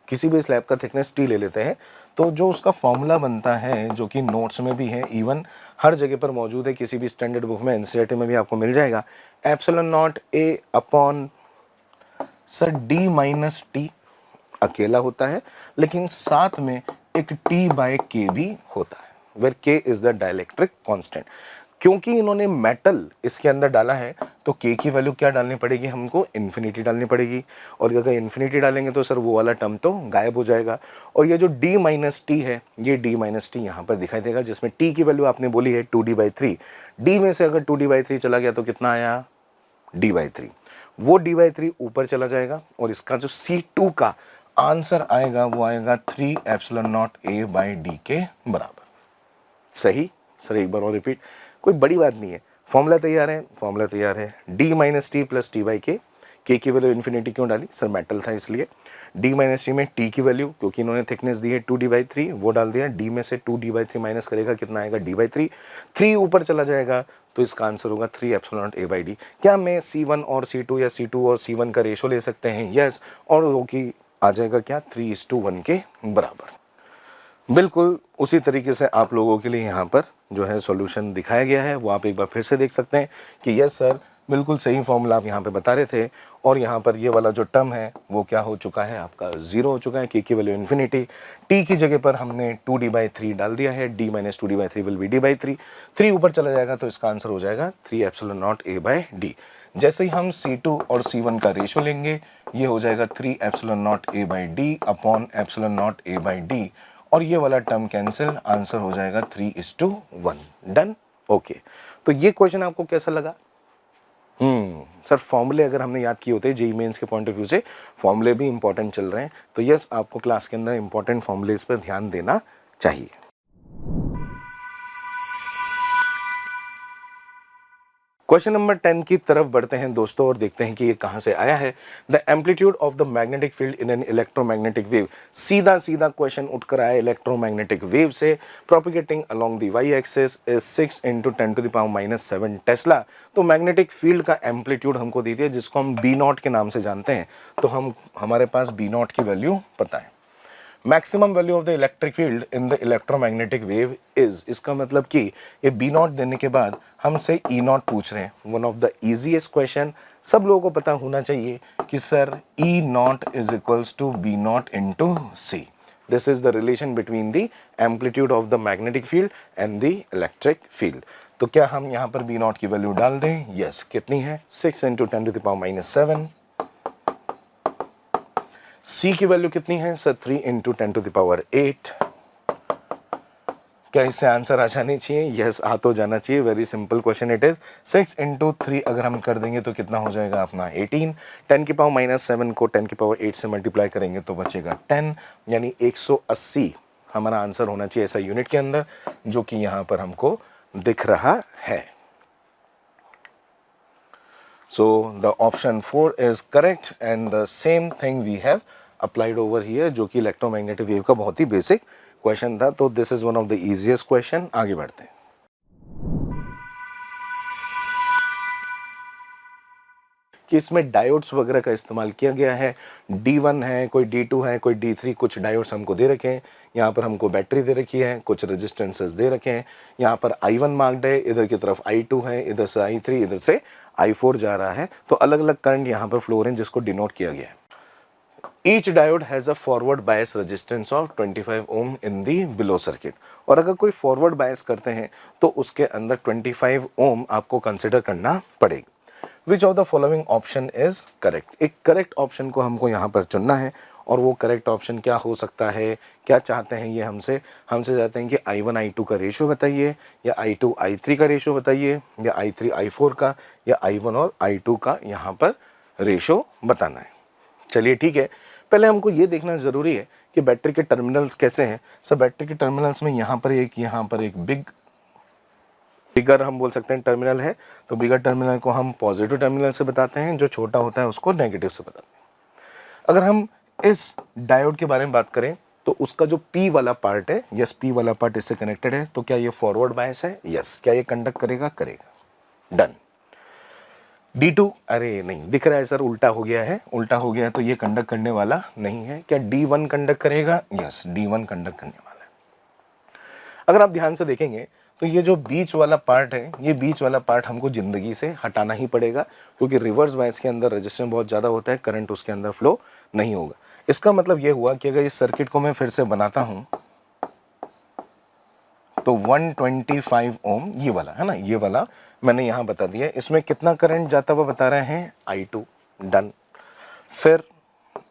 किसी भी स्लैब का थिकनेस टी ले लेते हैं, तो जो उसका फॉर्मूला बनता है जो कि नोट्स में भी है, इवन हर जगह पर मौजूद है, किसी भी स्टैंडर्ड बुक में एनसीईआरटी में भी आपको मिल जाएगा, epsilon not a upon sir D minus T अकेला होता है, लेकिन साथ में एक टी बाय के भी होता है, वेर के इज द डाइलेक्ट्रिक कांस्टेंट। क्योंकि इन्होंने मेटल इसके अंदर डाला है तो के की वैल्यू क्या डालनी पड़ेगी, हमको इन्फिनिटी डालनी पड़ेगी, और अगर इन्फिनिटी डालेंगे तो सर वो वाला टर्म तो गायब हो जाएगा, और ये जो डी माइनस टी है, ये डी माइनस टी यहाँ पर दिखाई देगा, जिसमें टी की वैल्यू आपने बोली है 2d/3, डी में से अगर 2d/3 चला गया तो कितना आया, d/3, वो d/3 ऊपर चला जाएगा, और इसका जो C2 का आंसर आएगा वो आएगा 3 एप्सिलॉन नॉट a/d के बराबर। सही सर, एक बार और रिपीट, कोई बड़ी बात नहीं है, फॉर्मूला तैयार है, फॉर्मूला तैयार है, d minus T plus T by के की वैल्यू इन्फिनिटी क्यों डाली सर, मेटल था इसलिए, d माइनस टी में t की वैल्यू क्योंकि इन्होंने थिकनेस दी है 2d/3 वो डाल दिया, d में से 2d/3 माइनस करेगा कितना आएगा d/3, 3 ऊपर चला जाएगा तो इसका आंसर होगा 3 एप्सिलॉन नॉट a/d। क्या मैं C1 और C2 या C2 और C1 का रेशो ले सकते हैं, यस, और वो कि आ जाएगा क्या 3:1 के बराबर। बिल्कुल उसी तरीके से आप लोगों के लिए यहाँ पर जो है सॉल्यूशन दिखाया गया है, वो आप एक बार फिर से देख सकते हैं कि यस सर बिल्कुल सही फॉर्मूला आप यहाँ पे बता रहे थे, और यहाँ पर ये वाला जो टर्म है वो क्या हो चुका है, आपका 0 हो चुका है, के की वैल्यू इन्फिनिटी, टी की जगह पर हमने 2d/3 डाल दिया है, d minus 2d/3 will be d/3, 3 ऊपर चला जाएगा तो इसका आंसर हो जाएगा 3 एप्सिलॉन नॉट a/d। जैसे ही हम C2 और C1 का रेशो लेंगे, ये हो जाएगा 3 epsilon not a/d upon epsilon not a/d, और ये वाला टर्म कैंसिल, आंसर हो जाएगा 3:1। Done, okay. तो ये क्वेश्चन आपको कैसा लगा? सर फॉर्मूले अगर हमने याद किए होते जेईई मेंस के पॉइंट ऑफ व्यू से, फॉर्मूले भी इंपॉर्टेंट चल रहे हैं, तो यस आपको क्लास के अंदर इंपॉर्टेंट फॉर्मूलेस पर ध्यान देना चाहिए। क्वेश्चन नंबर 10 की तरफ बढ़ते हैं दोस्तों, और देखते हैं कि ये कहां से आया है। The amplitude of the magnetic field in an electromagnetic wave, सीधा सीधा क्वेश्चन उठकर आया इलेक्ट्रोमैग्नेटिक वेव से, propagating along the Y axis is 6 × 10⁻⁷ tesla. तो मैग्नेटिक फील्ड का एम्पलीट्यूड हमको दी थी जिसको हम B0 के नाम से जानते हैं, तो हमारे पास B0 की वैल्यू पता है। Maximum value of the electric field in the electromagnetic wave is, इसका मतलब कि ये B0 देने के बाद हमसे E0 पूछ रहे हैं, one of the easiest question, सब लोगों को पता होना चाहिए कि sir E0 is equals to B0 into C। This is the relation between the amplitude of the magnetic field and the electric field. तो क्या हम यहाँ पर B0 की वैल्यू डाल दें? यस, कितनी है, 6 × 10⁻⁷। C की वैल्यू कितनी है सर, 3 × 10⁸। क्या इससे आंसर आ जानी चाहिए? यस, आ तो जाना चाहिए, very simple question it is. 6 × 3 अगर हम कर देंगे तो कितना हो जाएगा अपना 18, 10⁻⁷ को 10⁸ से मल्टीप्लाई करेंगे तो बचेगा 10, यानी 180 हमारा आंसर होना चाहिए ऐसा यूनिट के अंदर, जो कि यहाँ पर हमको दिख रहा है। So the option 4 is correct and the same thing we have applied over here, जो कि इलेक्ट्रोमैग्नेटिक वेव का बहुत ही बेसिक क्वेश्चन था। तो this is one of the easiest question. आगे बढ़ते हैं। कि इसमें डायोड्स वगैरह का इस्तेमाल किया गया है, D1 है, कोई D2 है, कोई D3, कुछ डायोड्स हमको दे रखे हैं, यहाँ पर हमको बैटरी दे रखी है, कुछ रेजिस्टेंसेस दे रखे हैं, यहाँ पर I1 मार्क्ड है, इधर की तरफ I2 है, इधर से I3, इधर से I4 जा रहा है, तो अलग अलग करंट यहाँ पर फ्लो हो रहे हैं जिसको डिनोट किया गया है। Each diode has a forward bias resistance of 25 ohm in the below circuit, और अगर कोई फॉरवर्ड बायस करते हैं तो उसके अंदर 25 ओम आपको कंसिडर करना पड़ेगा। Which of the following option is correct, एक करेक्ट ऑप्शन को हमको यहाँ पर चुनना है, और वो करेक्ट ऑप्शन क्या हो सकता है, क्या चाहते हैं ये हमसे चाहते हैं कि I1 I2 का रेशो बताइए, या I2 I3 का रेशो बताइए, या I3 I4 का, या I1 और I2 का यहाँ पर रेशो बताना है। चलिए ठीक है, पहले हमको ये देखना ज़रूरी है कि बैटरी के टर्मिनल्स कैसे हैं। सब बैटरी के टर्मिनल्स में यहाँ पर एक बिगर हम बोल सकते हैं टर्मिनल है, तो बिगर टर्मिनल को हम पॉजिटिव टर्मिनल से बताते हैं, जो छोटा होता है उसको नेगेटिव से बताते हैं। अगर हम इस डायोड के बारे में बात करें तो उसका जो P वाला पार्ट है, यस P वाला पार्ट इससे कनेक्टेड है, तो क्या ये फॉरवर्ड बायस है? यस। क्या ये कंडक्ट करेगा? करेगा। डन। D2, अरे नहीं दिख रहा है सर, उल्टा हो गया है, उल्टा हो गया है, तो ये कंडक्ट करने वाला नहीं है। क्या D1 कंडक्ट करेगा? यस, D1 कंडक्ट करने वाला है। अगर आप ध्यान से देखेंगे तो ये जो बीच वाला पार्ट है, ये बीच वाला पार्ट हमको जिंदगी से हटाना ही पड़ेगा, क्योंकि रिवर्स बायस के अंदर रेजिस्टेंस बहुत ज़्यादा होता है, करंट उसके अंदर फ्लो नहीं होगा। इसका मतलब ये हुआ कि अगर इस सर्किट को मैं फिर से बनाता हूँ तो 125 ओम ये वाला है ना, ये वाला मैंने यहाँ बता दिया। इसमें कितना करंट जाता हुआ बता रहे हैं? I2। डन। फिर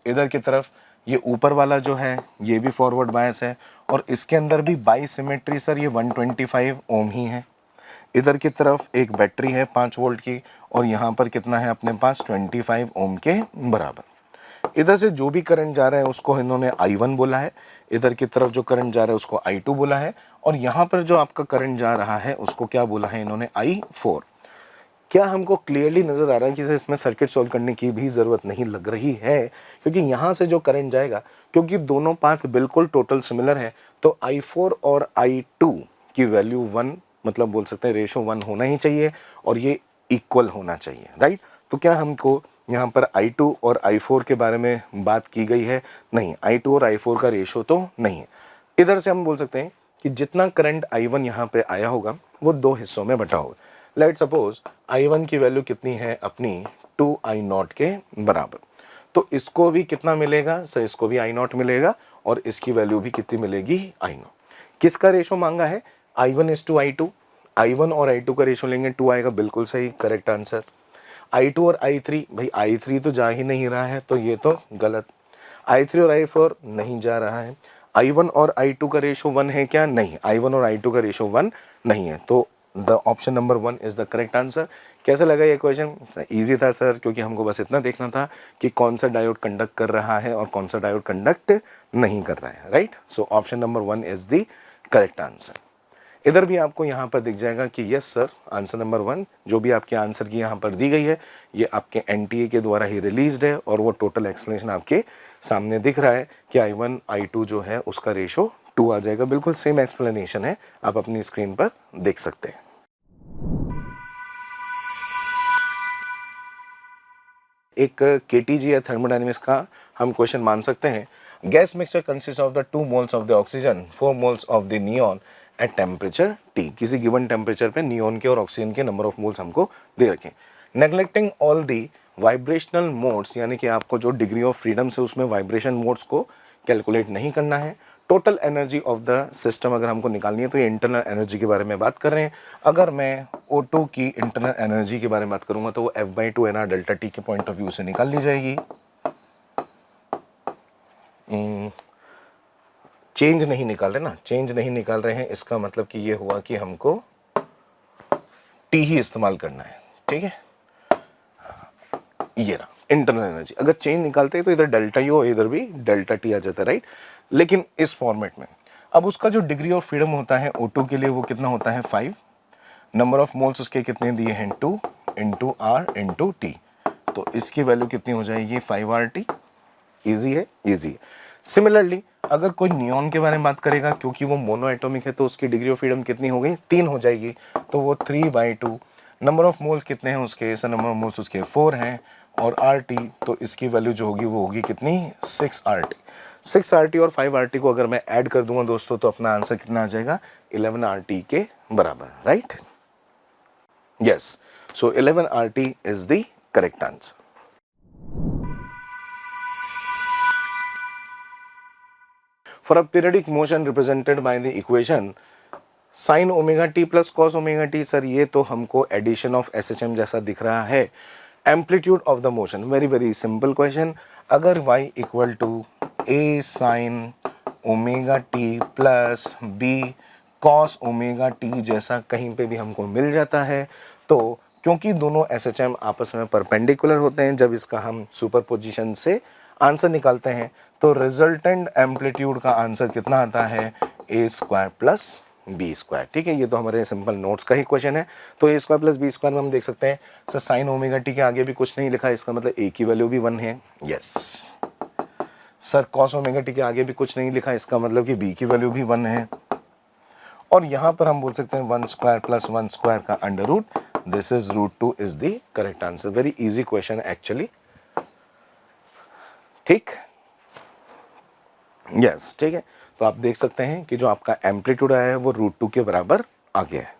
इधर की तरफ ये ऊपर वाला जो है ये भी फॉरवर्ड बायस है, और इसके अंदर भी बाई सिमेट्री सर ये 125 ओम ही है। इधर की तरफ एक बैटरी है 5 वोल्ट की, और यहाँ पर कितना है अपने पास? 25 ओम के बराबर। इधर से जो भी करंट जा रहा है उसको इन्होंने I1 बोला है, इधर की तरफ जो करंट जा रहा है उसको I2 बोला है, और यहाँ पर जो आपका करंट जा रहा है उसको क्या बोला है इन्होंने? I4। क्या हमको क्लियरली नज़र आ रहा है कि इसमें सर्किट सॉल्व करने की भी ज़रूरत नहीं लग रही है, क्योंकि यहाँ से जो करंट जाएगा, क्योंकि दोनों पाथ बिल्कुल टोटल सिमिलर है, तो I4 और I2 की वैल्यू 1, मतलब बोल सकते हैं रेशो 1 होना ही चाहिए, और ये इक्वल होना चाहिए, राइट। तो क्या हमको यहाँ पर I2 और I4 के बारे में बात की गई है? नहीं, I2 और I4 का रेशो तो नहीं है। इधर से हम बोल सकते हैं कि जितना करंट I1 यहाँ पे आया होगा वो 2 हिस्सों में बटा होगा। लेट सपोज I1 की वैल्यू कितनी है अपनी? 2I0 के बराबर। तो इसको भी कितना मिलेगा सर? इसको भी I0 मिलेगा, और इसकी वैल्यू भी कितनी मिलेगी? I0। किसका रेशो मांगा है? I1:I2। I1 और I2 का रेशो लेंगे, 2 आएगा, बिल्कुल सही, करेक्ट आंसर। I2 और I3, भाई I3 तो जा ही नहीं रहा है, तो ये तो गलत। I3 और I4 नहीं जा रहा है। I1 और I2 का रेशो 1 है क्या? नहीं, I1 और I2 का रेशो 1 नहीं है, तो the option number 1 is the correct answer. कैसा लगा ये क्वेश्चन? इजी था सर, क्योंकि हमको बस इतना देखना था कि कौन सा डायोड कंडक्ट कर रहा है और कौन सा डायोड कंडक्ट नहीं कर रहा है, right. So option number 1 is the correct answer. इधर भी आपको यहाँ पर दिख जाएगा कि यस सर, आंसर नंबर 1 जो भी आपके आंसर की यहाँ पर दी गई है ये आपके NTA के द्वारा ही रिलीज्ड है, और वो टोटल एक्सप्लेनेशन आपके सामने दिख रहा है कि I1 I2 जो है उसका रेशो 2 आ जाएगा। बिल्कुल सेम एक्सप्लेनेशन है, आप अपनी स्क्रीन पर देख सकते हैं। एक KTG या थर्मोडायनेमिक्स का हम क्वेश्चन मान सकते हैं। Gas mixture consist of the 2 moles of the oxygen, 4 moles of the neon at temperature T। किसी गिवन टेम्परेचर पे नियॉन के और ऑक्सीजन के नंबर ऑफ मोल्स हमको दे रखें। Neglecting all the vibrational modes, यानी कि आपको जो डिग्री ऑफ फ्रीडम से उसमें वाइब्रेशन मोड्स को कैलकुलेट नहीं करना है। Total energy of the system अगर हमको निकालनी है तो ये इंटरनल एनर्जी के बारे में बात कर रहे हैं। अगर मैं O2 की इंटरनल एनर्जी के बारे में बात करूंगा तो वो F/2 NR डेल्टा T के पॉइंट ऑफ व्यू से निकाल ली जाएगी। चेंज नहीं निकाल रहे ना, चेंज नहीं निकाल रहे हैं, इसका मतलब कि ये हुआ कि हमको T ही इस्तेमाल करना है, ठीक है। ये रहा इंटरनल एनर्जी। अगर चेंज निकालते हैं तो इधर डेल्टा U, इधर भी डेल्टा T आ जाता है, राइट। लेकिन इस फॉर्मेट में अब उसका जो डिग्री ऑफ फ्रीडम होता है O2 के लिए वो कितना होता है? 5। नंबर ऑफ मोल्स उसके कितने दिए हैं? 2 इंटू R इंटू T। तो इसकी वैल्यू कितनी हो जाएगी? 5RT। ईजी है, ईजी है। सिमिलरली अगर कोई नियॉन के बारे में बात करेगा, क्योंकि वो मोनो एटॉमिक है तो उसकी डिग्री ऑफ फ्रीडम कितनी हो गई? 3 हो जाएगी, तो वो 3/2। नंबर ऑफ मोल्स कितने हैं उसके? सर नंबर ऑफ मोल्स उसके 4 हैं, और RT तो इसकी वैल्यू जो होगी वो होगी कितनी? 6RT। 6RT और 5RT को अगर मैं ऐड कर दूंगा दोस्तों तो अपना आंसर कितना आ जाएगा? 11RT के बराबर, right. Yes, so 11RT is the correct answer. For a periodic motion represented by the equation sin omega T plus cos omega T, sir ये तो हमको एडिशन ऑफ SHM जैसा दिख रहा है। Amplitude of the motion, very very simple question. अगर y equal to a sine omega T plus b cos omega T जैसा कहीं पे भी हमको मिल जाता है, तो क्योंकि दोनों SHM आपस में परपेंडिकुलर होते हैं, जब इसका हम सुपरपोजिशन से आंसर निकालते हैं तो रिजल्टेंट एम्पलीट्यूड का आंसर कितना आता है? a² plus b²। ठीक है, ये तो हमारे सिंपल नोट्स का ही क्वेश्चन है। तो a² प्लस b² में हम देख सकते हैं सर साइन ओमेगा टी के आगे भी कुछ नहीं लिखा है, इसका मतलब a की वैल्यू भी 1 है। Yes, sir cos omega T के आगे भी कुछ नहीं लिखा, इसका मतलब कि b की वैल्यू भी 1 है, और यहाँ पर हम बोल सकते हैं 1 स्क्वायर प्लस 1 स्क्वायर का under root, this is √2 is the correct answer. Very easy question actually, ठीक, यस, ठीक है। तो आप देख सकते हैं कि जो आपका एम्पलीट्यूड आया है वो √2 के बराबर आ गया है।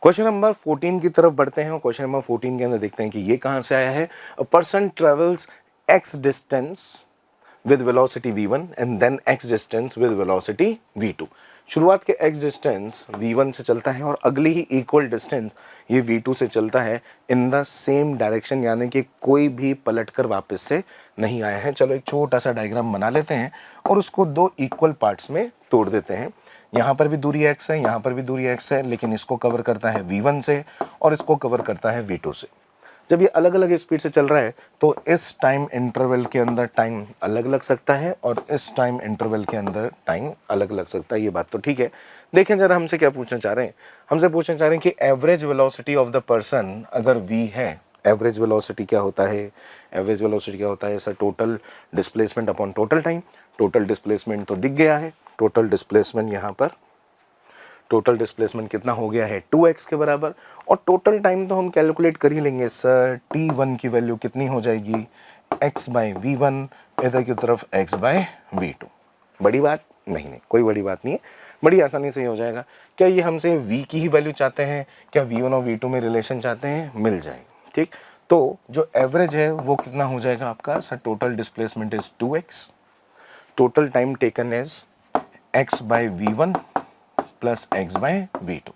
क्वेश्चन नंबर 14 की तरफ बढ़ते हैं और क्वेश्चन नंबर 14 के अंदर देखते हैं कि ये कहां से आया है। A person travels x distance with velocity v1 and then x distance with velocity v2। शुरुआत के x डिस्टेंस v1 से चलता है और अगली ही इक्वल डिस्टेंस ये v2 से चलता है इन द सेम डायरेक्शन, यानी कि कोई भी पलटकर वापस से नहीं आया है। चलो एक छोटा सा डायग्राम बना लेते हैं और उसको दो इक्वल पार्ट्स में तोड़ देते हैं। यहाँ पर भी दूरी x है, यहाँ पर भी दूरी x है, लेकिन इसको कवर करता है v1 से और इसको कवर करता है v2 से। जब ये अलग अलग स्पीड से चल रहा है तो इस टाइम इंटरवल के अंदर टाइम अलग लग सकता है और इस टाइम इंटरवल के अंदर टाइम अलग लग सकता है। ये बात तो ठीक है। देखें जरा हमसे क्या पूछना चाह रहे हैं, हमसे पूछना चाह रहे हैं कि average velocity of the person अगर v है, एवरेज वेलोसिटी क्या होता है, एवरेज वेलोसिटी क्या होता है sir, total displacement upon total time. Total displacement तो दिख गया है, टोटल डिस्प्लेसमेंट यहाँ पर, टोटल डिस्प्लेसमेंट कितना हो गया है 2x के बराबर, और टोटल टाइम तो हम कैलकुलेट कर ही लेंगे सर, t1 की वैल्यू कितनी हो जाएगी x बाई v1, इधर की तरफ x बाई v2। बड़ी बात नहीं, नहीं कोई बड़ी बात नहीं है, बड़ी आसानी से हो जाएगा। क्या ये हमसे v की ही वैल्यू चाहते हैं, क्या v1 और v2 में रिलेशन चाहते हैं, मिल जाएगी, ठीक। तो जो एवरेज है वो कितना हो जाएगा आपका sir, total displacement is 2x, total time taken is x by v1 plus x by v2।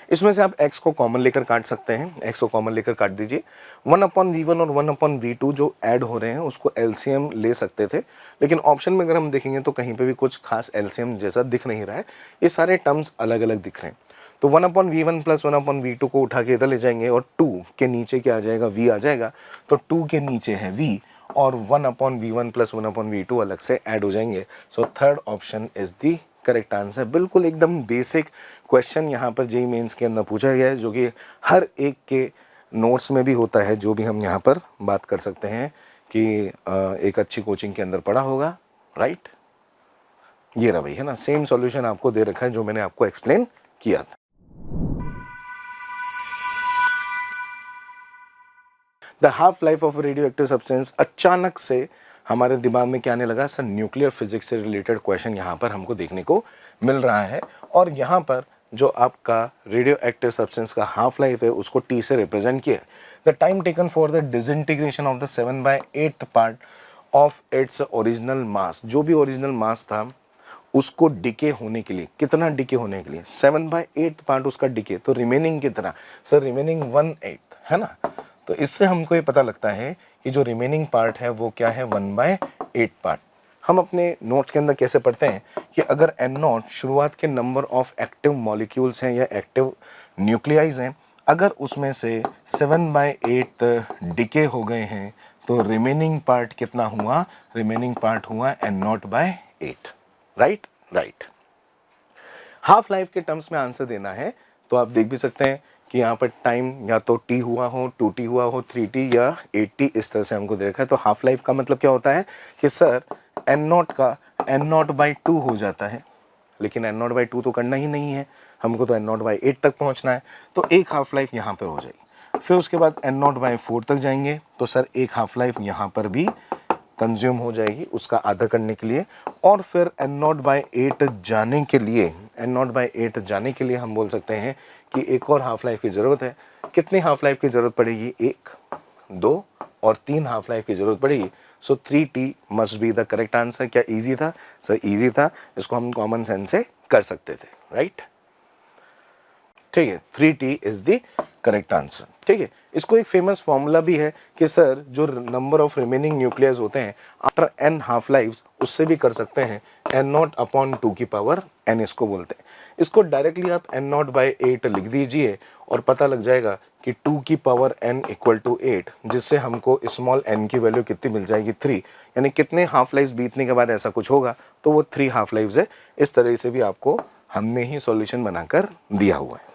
इसमें से आप x को कॉमन लेकर काट सकते हैं, x को कॉमन लेकर काट दीजिए। 1/v1 और 1/v2 जो ऐड हो रहे हैं उसको एलसीएम ले सकते थे, लेकिन ऑप्शन में अगर हम देखेंगे तो कहीं पे भी कुछ खास एलसीएम जैसा दिख नहीं रहा है, ये सारे टर्म्स अलग अलग दिख रहे हैं। तो 1/v1 प्लस 1/v2 को उठा के इधर ले जाएंगे और 2 के नीचे क्या आ जाएगा, v आ जाएगा, तो 2 के नीचे है v और 1/v1 प्लस 1/v2 अलग से ऐड हो जाएंगे। सो third option is the correct answer. बिल्कुल एकदम बेसिक क्वेश्चन यहाँ पर जेईई मेंस के अंदर पूछा गया है, जो कि हर एक के नोट्स में भी होता है, जो भी हम यहाँ पर बात कर सकते हैं कि एक अच्छी कोचिंग के अंदर पढ़ा होगा, राइट। ये रहा भाई, है ना, सेम सॉल्यूशन आपको दे रखा है जो मैंने आपको एक्सप्लेन किया था। The half life of radio active substance, अचानक से हमारे दिमाग में क्या आने लगा सर, न्यूक्लियर फिजिक्स से रिलेटेड क्वेश्चन यहाँ पर हमको देखने को मिल रहा है। और यहाँ पर जो आपका रेडियो एक्टिव सब्सटेंस का हाफ लाइफ है उसको T से रिप्रेजेंट किया। The time taken for the disintegration of the 7/8 part of its original mass, जो भी ओरिजिनल मास था उसको डिके होने के लिए, कितना डिके होने के लिए 7/8 पार्ट उसका डिके, तो रिमेनिंग कितना सर, रिमेनिंग 1/8 है ना। तो इससे हमको ये पता लगता है कि जो रिमेनिंग पार्ट है वो क्या है, 1/8 पार्ट। हम अपने नोट्स के अंदर कैसे पढ़ते हैं कि अगर n0 शुरुआत के नंबर ऑफ एक्टिव मॉलिक्यूल्स हैं या एक्टिव न्यूक्लियाइज हैं, अगर उसमें से 7/8 डिके हो गए हैं तो रिमेनिंग पार्ट कितना हुआ, रिमेनिंग पार्ट हुआ n0/8, right, right. Half life के टर्म्स में आंसर देना है तो आप देख भी सकते हैं कि यहाँ पर टाइम या तो t हुआ हो, 2t हुआ हो, 3t या 8t, इस तरह से हमको दे रखा है। तो हाफ लाइफ का मतलब क्या होता है कि सर n0 का n0/2 हो जाता है, लेकिन n0/2 तो करना ही नहीं है, हमको तो n0/8 तक पहुँचना है, तो एक हाफ लाइफ यहाँ पर हो जाएगी। फिर उसके बाद n0/4 तक जाएंगे तो सर एक हाफ लाइफ यहाँ पर भी कंज्यूम हो जाएगी उसका आधा करने के लिए, और फिर n0/8 जाने के लिए, n0/8 जाने के लिए हम बोल सकते हैं कि एक और हाफ लाइफ की ज़रूरत है। कितनी हाफ लाइफ की ज़रूरत पड़ेगी, 1, 2 और 3 हाफ लाइफ की ज़रूरत पड़ेगी। सो 3t must be the correct answer. क्या इजी था सर, इजी था, इसको हम कॉमन सेंस से कर सकते थे, राइट, ठीक है। 3t is the correct answer, ठीक है। इसको एक फेमस फॉर्मूला भी है कि सर जो नंबर ऑफ रिमेनिंग न्यूक्लियस होते हैं आफ्टर n हाफ लाइफ्स, उससे भी कर सकते हैं n0/2n, इसको बोलते हैं। इसको डायरेक्टली आप n0/8 लिख दीजिए और पता लग जाएगा कि 2n = 8, जिससे हमको स्मॉल n की वैल्यू कितनी मिल जाएगी, 3, यानी कितने हाफ लाइफ्स बीतने के बाद ऐसा कुछ होगा तो वो 3 हाफ लाइफ्स है। इस तरह से भी आपको हमने ही सॉल्यूशन बनाकर दिया हुआ है।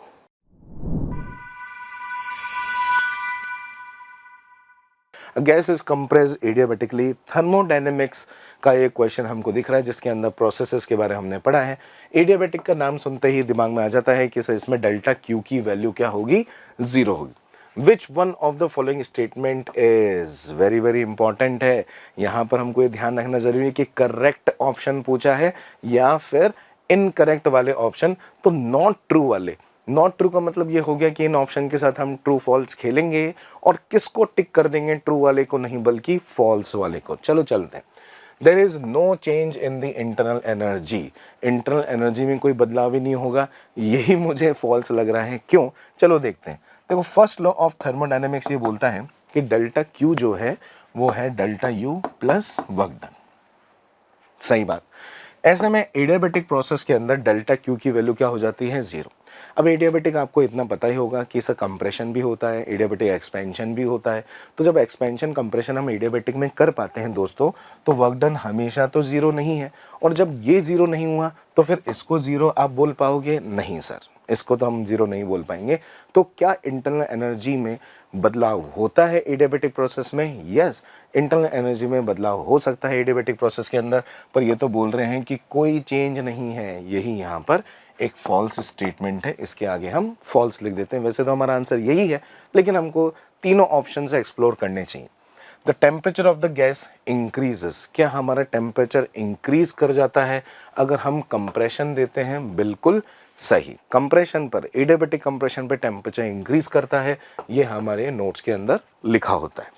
Gas is compressed adiabatically. Thermodynamics का एक क्वेश्चन हमको दिख रहा है जिसके अंदर प्रोसेसेस के बारे में हमने पढ़ा है। एडियाबेटिक का नाम सुनते ही दिमाग में आ जाता है कि सर इसमें डेल्टा क्यू की वैल्यू क्या होगी, 0 होगी। Which one of the following statement is, very very important है। यहाँ पर हमको ये ध्यान रखना जरूरी है कि करेक्ट ऑप्शन पूछा है या फिर इनकरेक्ट वाले ऑप्शन। तो नॉट ट्रू वाले, नॉट ट्रू का मतलब ये हो गया कि इन ऑप्शन के साथ हम ट्रू फॉल्स खेलेंगे और किसको टिक कर देंगे, ट्रू वाले को नहीं बल्कि फॉल्स वाले को। चलो चलते हैं। There is no change in the internal energy, internal energy में कोई बदलाव ही नहीं होगा, यही मुझे फॉल्स लग रहा है। क्यों, चलो देखते हैं। देखो फर्स्ट लॉ ऑफ थर्मोडायनेमिक्स ये बोलता है कि डेल्टा क्यू जो है वो है delta U plus work done. सही बात। ऐसे में एडियाबेटिक प्रोसेस के अंदर डेल्टा क्यू की वैल्यू क्या हो जाती है, 0। अब एडियाबेटिक आपको इतना पता ही होगा कि इसका कंप्रेशन भी होता है, एडियाबेटिक एक्सपेंशन भी होता है। तो जब एक्सपेंशन कंप्रेशन हम एडियाबेटिक में कर पाते हैं दोस्तों, तो वर्क डन हमेशा तो 0 नहीं है। और जब ये 0 नहीं हुआ तो फिर इसको 0 आप बोल पाओगे, नहीं सर इसको तो हम 0 नहीं बोल पाएंगे। तो क्या इंटरनल एनर्जी में बदलाव होता है एडियाबेटिक प्रोसेस में? यस, इंटरनल एनर्जी में बदलाव हो सकता है एडियाबेटिक प्रोसेस के अंदर, पर ये तो बोल रहे हैं कि कोई चेंज नहीं है। यही यहाँ पर एक फॉल्स स्टेटमेंट है, इसके आगे हम फॉल्स लिख देते हैं। वैसे तो हमारा आंसर यही है, लेकिन हमको तीनों ऑप्शन से एक्सप्लोर करने चाहिए। The temperature of the gas increases, क्या हमारा टेम्परेचर इंक्रीज कर जाता है अगर हम कंप्रेशन देते हैं? बिल्कुल सही, कंप्रेशन पर, एडियाबेटिक कंप्रेशन पर टेम्परेचर इंक्रीज करता है, ये हमारे नोट्स के अंदर लिखा होता है।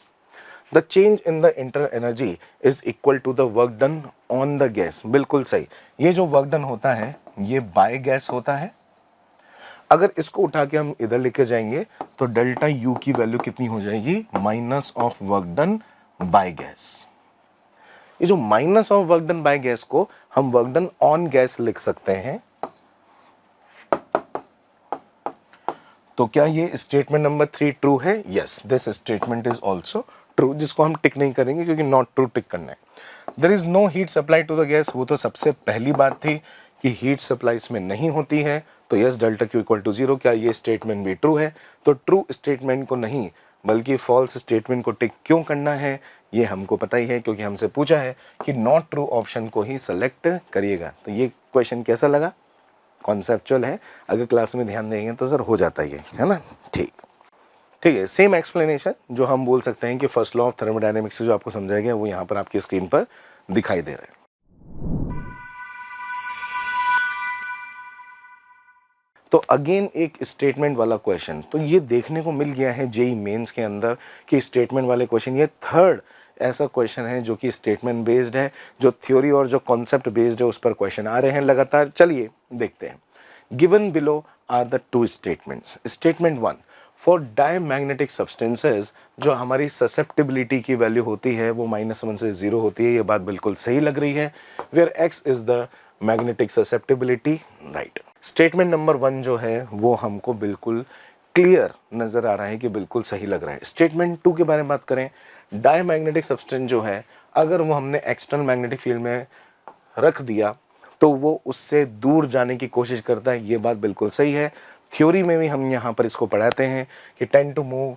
The change in the internal energy is equal to the work done on the gas, बिल्कुल सही। ये जो वर्क डन होता है ये बाय गैस होता है। अगर इसको उठा के हम इधर लेके जाएंगे तो डेल्टा यू की वैल्यू कितनी हो जाएगी, minus of work done by gas. ये जो minus of work done by gas को हम वर्क डन ऑन गैस लिख सकते हैं। तो क्या ये स्टेटमेंट नंबर 3 ट्रू है? Yes, this statement is also true, जिसको हम टिक नहीं करेंगे क्योंकि नॉट ट्रू टिक करना है। There is no heat supply to the gas, वो तो सबसे पहली बात थी कि हीट सप्लाई इसमें नहीं होती है। तो yes, delta Q equal to 0, क्या ये स्टेटमेंट भी ट्रू है? तो ट्रू स्टेटमेंट को नहीं बल्कि फॉल्स स्टेटमेंट को टिक क्यों करना है ये हमको पता ही है, क्योंकि हमसे पूछा है कि नॉट ट्रू ऑप्शन को ही सेलेक्ट करिएगा। तो ये क्वेश्चन कैसा लगा? कॉन्सेप्चुअल है, अगर क्लास में ध्यान देंगे तो सर हो जाता है ना। ठीक है, सेम एक्सप्लेनेशन जो हम बोल सकते हैं कि फर्स्ट लॉ ऑफ थर्मोडायनेमिक्स से जो आपको समझाया गया वो यहाँ पर आपकी स्क्रीन पर दिखाई दे रहा है। तो अगेन एक स्टेटमेंट वाला क्वेश्चन, तो ये देखने को मिल गया है जेई मेंस के अंदर कि स्टेटमेंट वाले क्वेश्चन, ये थर्ड ऐसा क्वेश्चन है जो कि स्टेटमेंट बेस्ड है, जो थ्योरी और जो कॉन्सेप्ट बेस्ड है उस पर क्वेश्चन आ रहे हैं लगातार। चलिए देखते हैं। Given below are the two statements. Statement 1, for diamagnetic substances जो हमारी ससेप्टिबिलिटी की वैल्यू होती है वो -1 से 0 होती है, ये बात बिल्कुल सही लग रही है। Where x is the magnetic susceptibility, right. Statement number 1 जो है वो हमको बिल्कुल क्लियर नजर आ रहा है कि बिल्कुल सही लग रहा है। स्टेटमेंट 2 के बारे में बात करें, डायमैग्नेटिक सब्सटेंस जो है अगर वो हमने एक्सटर्नल मैग्नेटिक फील्ड में रख दिया तो वो उससे दूर जाने की कोशिश करता है, ये बात बिल्कुल सही है। थ्योरी में भी हम यहाँ पर इसको पढ़ाते हैं कि tend to move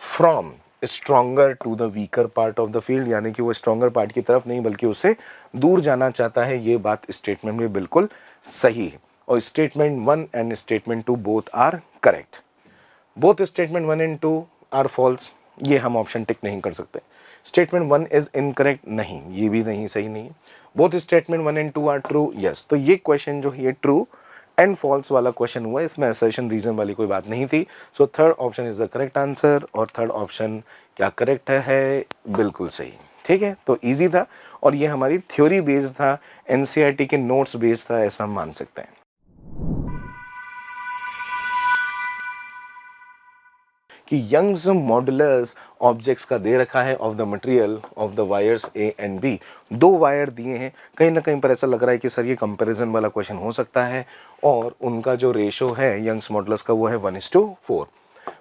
from stronger to the weaker part of the field, यानी कि वो स्ट्रॉन्गर पार्ट की तरफ नहीं बल्कि उससे दूर जाना चाहता है, ये बात स्टेटमेंट में बिल्कुल सही है। और statement 1 and statement 2 both are correct. Both statement 1 and 2 are false, ये हम ऑप्शन टिक नहीं कर सकते। स्टेटमेंट 1 इज इनकरेक्ट, नहीं, ये भी नहीं, सही नहीं है। Both statement 1 and 2 are true, yes. तो ये क्वेश्चन जो है ट्रू एंड फॉल्स वाला क्वेश्चन हुआ, इसमें असर्शन रीजन वाली कोई बात नहीं थी। So third option is the correct answer, और थर्ड ऑप्शन क्या करेक्ट है? बिल्कुल सही। ठीक है, तो इजी था और ये हमारी थ्योरी बेस्ड था, एनसीईआरटी के नोट्स बेस्ड था, ऐसा हम मान सकते हैं। कि यंग्स मॉडुलस ऑब्जेक्ट्स का दे रखा है of the material of the wires A and B, 2 wire दिए हैं। कहीं ना कहीं पर ऐसा लग रहा है कि सर ये कंपैरिजन वाला क्वेश्चन हो सकता है, और उनका जो रेशो है यंग्स मॉडुलस का वो है 1:4,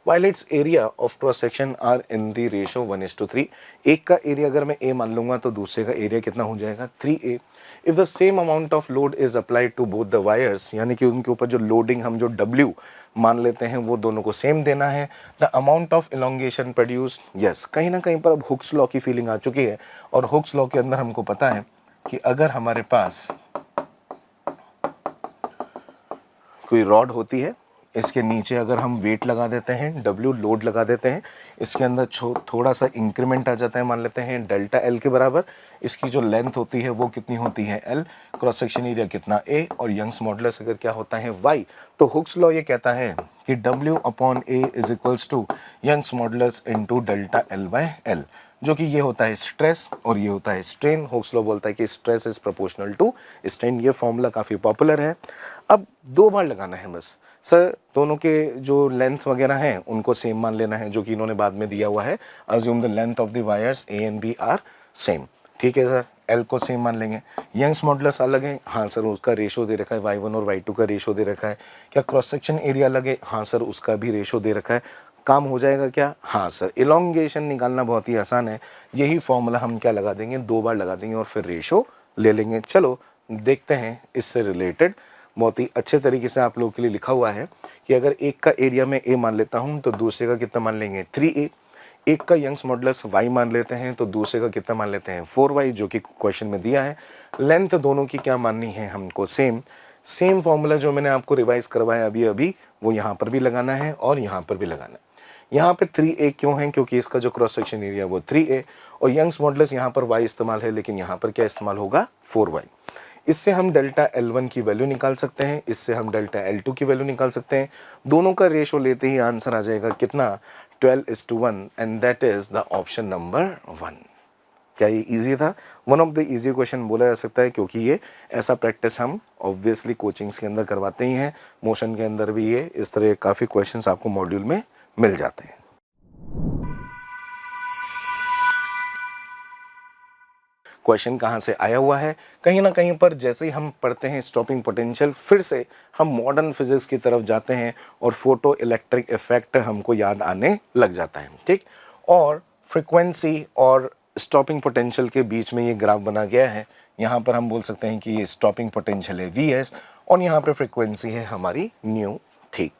while its area of cross section are in the ratio 1:3। एक का एरिया अगर मैं a मान लूंगा तो दूसरे का एरिया कितना हो जाएगा, 3a। If the same amount of load is applied to both the wires, यानी कि उनके ऊपर जो लोडिंग हम जो W मान लेते हैं वो दोनों को सेम देना है, the amount of elongation produce, yes कहीं ना कहीं पर अब हुक्स लॉ की फीलिंग आ चुकी है। और हुक्स लॉ के अंदर हमको पता है कि अगर हमारे पास कोई रॉड होती है, इसके नीचे अगर हम वेट लगा देते हैं, W लोड लगा देते हैं, इसके अंदर थोड़ा सा इंक्रीमेंट आ जाता है, मान लेते हैं डेल्टा L के बराबर, इसकी जो लेंथ होती है वो कितनी होती है L, क्रॉस सेक्शन एरिया कितना A, और यंग्स मॉडुलस अगर क्या होता है Y, तो हुक्स लॉ ये कहता है कि W upon A is equals to Young's modulus into delta L by L, जो कि ये होता है स्ट्रेस और ये होता है स्ट्रेन। हुक्स लॉ बोलता है कि stress is proportional to strain. ये फॉर्मूला काफ़ी पॉपुलर है। अब 2 बार लगाना है बस सर, दोनों के जो लेंथ वगैरह हैं उनको सेम मान लेना है, जो कि इन्होंने बाद में दिया हुआ है, assume the length of the wires A and B are same. ठीक है सर, L को सेम मान लेंगे। यंग्स मॉडुलस अलग है, हाँ सर उसका रेशो दे रखा है, Y1 और Y2 का रेशो दे रखा है। क्या क्रॉस सेक्शन एरिया अलग है, हाँ सर उसका भी रेशो दे रखा है। काम हो जाएगा क्या, हाँ सर। इलोंगेशन निकालना बहुत ही आसान है, यही फॉर्मूला हम क्या लगा देंगे, 2 बार लगा देंगे और फिर रेशो ले लेंगे। चलो देखते हैं इससे रिलेटेड, बहुत ही अच्छे तरीके से आप लोगों के लिए लिखा हुआ है कि अगर एक का एरिया में A मान लेता हूं तो दूसरे का कितना मान लेंगे 3A, एक का यंग्स मॉडुलस Y मान लेते हैं तो दूसरे का कितना मान लेते हैं 4Y, जो कि क्वेश्चन में दिया है। लेंथ दोनों की क्या माननी है हमको, सेम फॉर्मूला जो मैंने आपको रिवाइज करवाया अभी अभी, वो यहाँ पर भी लगाना है और यहाँ पर भी लगाना है। यहाँ पे 3A क्यों है, क्योंकि इसका जो क्रॉस सेक्शन एरिया वो 3A, और यंग्स मॉडुलस यहाँ पर Y इस्तेमाल है, लेकिन यहाँ पर क्या इस्तेमाल होगा 4Y। इससे हम डेल्टा L1 की वैल्यू निकाल सकते हैं, इससे हम डेल्टा L2 की वैल्यू निकाल सकते हैं। दोनों का रेशो लेते ही आंसर आ जाएगा कितना, 12:1, and that is the option number 1। क्या ये इजी था? One of the easy question बोला जा सकता है, क्योंकि ये ऐसा प्रैक्टिस हम ऑब्वियसली कोचिंग्स के अंदर करवाते ही हैं, मोशन के अंदर भी ये इस तरह काफ़ी क्वेश्चंस आपको मॉड्यूल में मिल जाते हैं। क्वेश्चन कहाँ से आया हुआ है, कहीं ना कहीं पर जैसे ही हम पढ़ते हैं स्टॉपिंग पोटेंशियल, फिर से हम मॉडर्न फिजिक्स की तरफ जाते हैं और फोटो इलेक्ट्रिक इफेक्ट हमको याद आने लग जाता है। ठीक, और फ्रीक्वेंसी और स्टॉपिंग पोटेंशियल के बीच में ये ग्राफ बना गया है। यहाँ पर हम बोल सकते हैं कि ये स्टॉपिंग पोटेंशियल है Vs और यहाँ पर फ्रीक्वेंसी है हमारी न्यू। ठीक,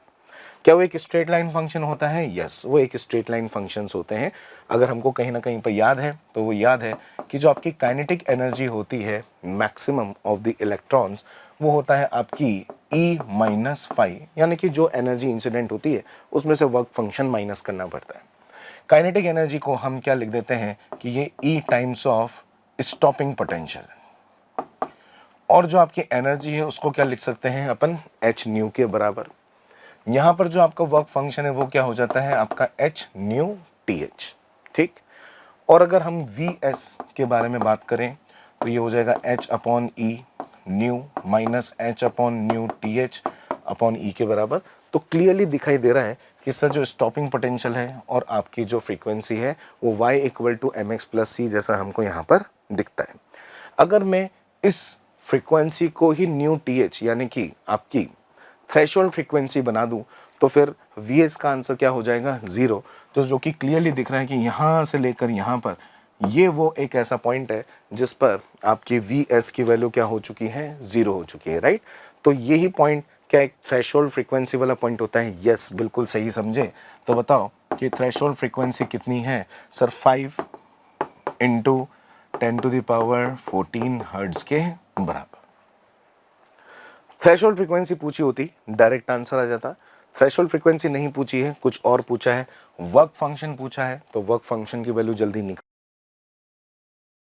क्या वो एक स्ट्रेट लाइन फंक्शन होता है? यस, वो एक स्ट्रेट लाइन फंक्शंस होते हैं। अगर हमको कहीं ना कहीं पर याद है तो वो याद है कि जो आपकी काइनेटिक एनर्जी होती है मैक्सिमम ऑफ द इलेक्ट्रॉन्स, वो होता है आपकी E-5, यानी कि जो एनर्जी इंसिडेंट होती है उसमें से वर्क फंक्शन माइनस करना पड़ता है। काइनेटिक एनर्जी को हम क्या लिख देते हैं कि ये E times of stopping potential, और जो आपकी एनर्जी है उसको क्या लिख सकते हैं अपन h न्यू के बराबर। यहाँ पर जो आपका वर्क फंक्शन है वो क्या हो जाता है आपका h न्यू TH। ठीक, और अगर हम Vs के बारे में बात करें तो ये हो जाएगा h upon E new minus h upon new TH upon E के बराबर। तो क्लियरली दिखाई दे रहा है कि सर जो स्टॉपिंग पोटेंशियल है और आपकी जो फ्रीक्वेंसी है वो y equal to mx plus c जैसा हमको यहाँ पर दिखता है। अगर मैं इस फ्रीक्वेंसी को ही न्यू TH यानी कि आपकी थ्रेशोल्ड फ्रीक्वेंसी बना दूं तो फिर Vs का आंसर क्या हो जाएगा 0। तो जो कि क्लियरली दिख रहा है कि यहाँ से लेकर यहाँ पर ये वो एक ऐसा पॉइंट है जिस पर आपकी Vs की वैल्यू क्या हो चुकी है 0 हो चुकी है, राइट। तो यही पॉइंट क्या एक थ्रेशोल्ड फ्रीक्वेंसी वाला पॉइंट होता है? यस, बिल्कुल सही समझे। तो बताओ कि थ्रेशोल्ड फ्रीक्वेंसी कितनी है सर? 5 × 10⁻14 हर्ट्ज के बराबर। थ्रेशोल्ड फ्रीक्वेंसी पूछी होती डायरेक्ट आंसर आ जाता। थ्रेशोल्ड फ्रीक्वेंसी नहीं पूछी है, कुछ और पूछा है, वर्क फंक्शन पूछा है, तो वर्क फंक्शन की वैल्यू जल्दी निकल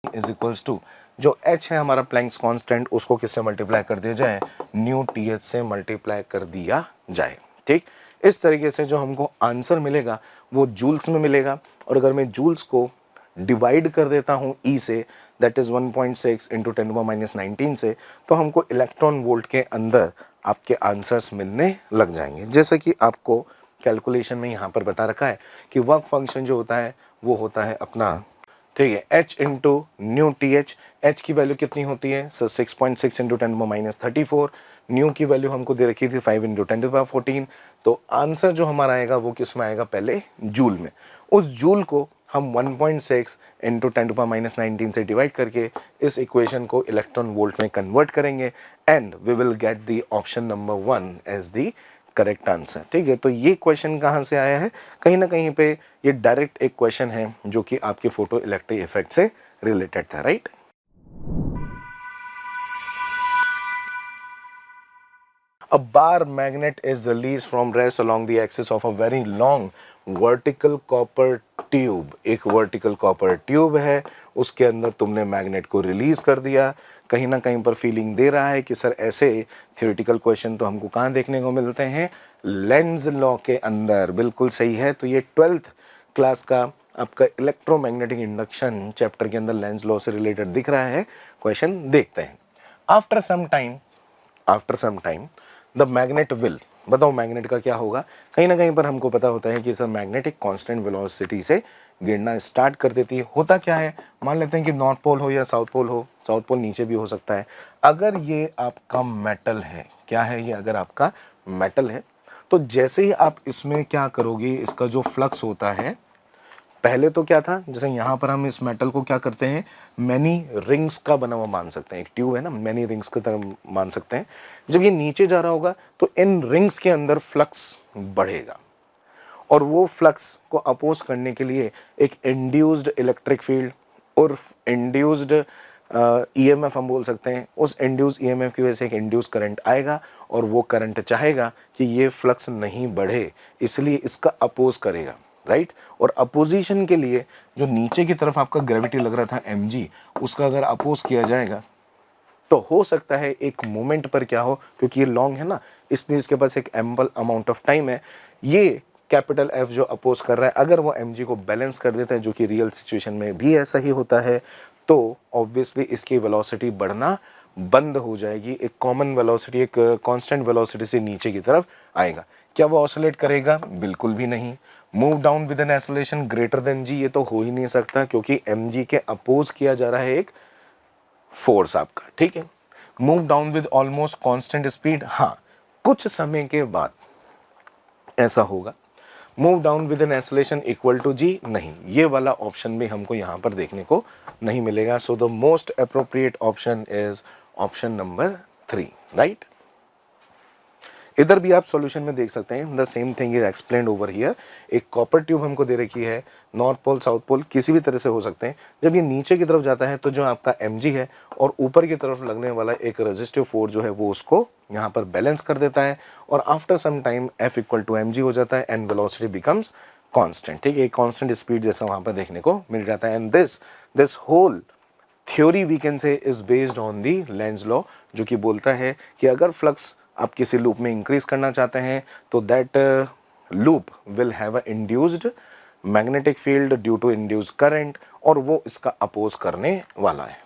इज इक्वल्स टू जो h है हमारा प्लैंक्स कांस्टेंट, उसको किससे मल्टीप्लाई कर दिया जाए? न्यू TH से मल्टीप्लाई कर दिया जाए। ठीक, इस तरीके से जो हमको आंसर मिलेगा वो जूल्स में मिलेगा, और अगर मैं जूल्स को डिवाइड कर देता हूँ E से, दैट इज 1.6 × 10⁻19 से, तो हमको इलेक्ट्रॉन वोल्ट के अंदर आपके आंसर्स मिलने लग जाएंगे। जैसे कि आपको कैलकुलेशन में यहाँ पर बता रखा है कि वर्क फंक्शन जो होता है वो होता है अपना, ठीक है, h × न्यू TH। h की वैल्यू कितनी होती है सर? 6.6 × 10⁻34। न्यू की वैल्यू हमको दे रखी थी 5 × 10⁻14। तो आंसर जो हमारा आएगा वो किस में आएगा? पहले जूल में। उस जूल को हम 1.6 इंटू 10⁻⁻19 से डिवाइड करके इस इक्वेशन को इलेक्ट्रॉन वोल्ट में कन्वर्ट करेंगे and we will get the option number 1 as the correct answer. ठीक है, तो ये क्वेश्चन कहाँ से आया है, कहीं ना कहीं पे ये डायरेक्ट एक क्वेश्चन है जो कि आपके फोटो इलेक्ट्रिक इफेक्ट से रिलेटेड था, right. A bar magnet is released from rest along the axis of a very long vertical copper tube। एक vertical copper tube है, उसके अंदर तुमने मैग्नेट को रिलीज कर दिया। कहीं ना कहीं पर फीलिंग दे रहा है कि सर ऐसे थियोरेटिकल क्वेश्चन तो हमको कहाँ देखने को मिलते हैं, लेंज लॉ के अंदर। बिल्कुल सही है, तो ये 12th क्लास का आपका इलेक्ट्रोमैग्नेटिक इंडक्शन चैप्टर के अंदर लेंज लॉ से रिलेटेड दिख रहा है क्वेश्चन। देखते हैं। After some time the magnet will, बताओ मैग्नेट का क्या होगा। कहीं ना कहीं पर हमको पता होता है कि सर मैग्नेट एक कांस्टेंट वेलोसिटी से गिरना स्टार्ट कर देती है। होता क्या है, मान लेते हैं कि नॉर्थ पोल हो या साउथ पोल हो, साउथ पोल नीचे भी हो सकता है। अगर ये आपका मेटल है, क्या है ये, अगर आपका मेटल है, तो जैसे ही आप इसमें क्या करोगे, इसका जो फ्लक्स होता है, पहले तो क्या था, जैसे यहाँ पर हम इस मेटल को क्या करते हैं, मैनी रिंग्स का बना हुआ मान सकते हैं। एक ट्यूब है ना, मैनी रिंग्स की तरह मान सकते हैं। जब ये नीचे जा रहा होगा तो इन रिंग्स के अंदर फ्लक्स बढ़ेगा और वो फ्लक्स को अपोज करने के लिए एक इंड्यूस्ड इलेक्ट्रिक फील्ड और इंड्यूस्ड ईएमएफ हम बोल सकते हैं, उस इंड्यूस्ड ईएमएफ की वजह से एक इंड्यूस करंट आएगा और वो करंट चाहेगा कि ये फ्लक्स नहीं बढ़े, इसलिए इसका अपोज करेगा, राइट। और अपोजिशन के लिए जो नीचे की तरफ आपका ग्रेविटी लग रहा था mg, उसका अगर अपोज किया जाएगा तो हो सकता है एक मोमेंट पर क्या हो, क्योंकि ये लॉन्ग है ना, इसलिए इसके पास एक एम्पल अमाउंट ऑफ टाइम है। ये कैपिटल F जो अपोज कर रहा है, अगर वो mg को बैलेंस कर देता है, जो कि रियल सिचुएशन में भी ऐसा ही होता है, तो ऑब्वियसली इसकी वेलोसिटी बढ़ना बंद हो जाएगी। एक कॉमन वेलोसिटी, एक कांस्टेंट वेलोसिटी से नीचे की तरफ आएगा। क्या वो ऑसिलेट करेगा? बिल्कुल भी नहीं। Move down with an acceleration greater than g, ये तो हो ही नहीं सकता, क्योंकि mg के अपोज किया जा रहा है एक फोर्स आपका, ठीक है। Move down with almost constant speed, हाँ कुछ समय के बाद ऐसा होगा। Move down with an acceleration equal to g, नहीं, ये वाला ऑप्शन भी हमको यहाँ पर देखने को नहीं मिलेगा। So the most appropriate option is option number 3, right. इधर भी आप सॉल्यूशन में देख सकते हैं, the same thing is explained over here. एक कॉपर ट्यूब हमको दे रखी है, नॉर्थ पोल साउथ पोल किसी भी तरह से हो सकते हैं। जब ये नीचे की तरफ जाता है तो जो आपका mg है और ऊपर की तरफ लगने वाला एक रेजिस्टिव फोर्स जो है वो उसको यहाँ पर बैलेंस कर देता है और after some time F equal to mg हो जाता है एंड वेलोसिटी बिकम्स कांस्टेंट, ठीक है। कांस्टेंट स्पीड जैसा वहाँ पर देखने को मिल जाता है। And this whole theory we can say is based on the Lenz law, जो कि बोलता है कि अगर फ्लक्स आप किसी लूप में इंक्रीज करना चाहते हैं तो that loop will have a induced magnetic field due to induced current, और वो इसका अपोज करने वाला है।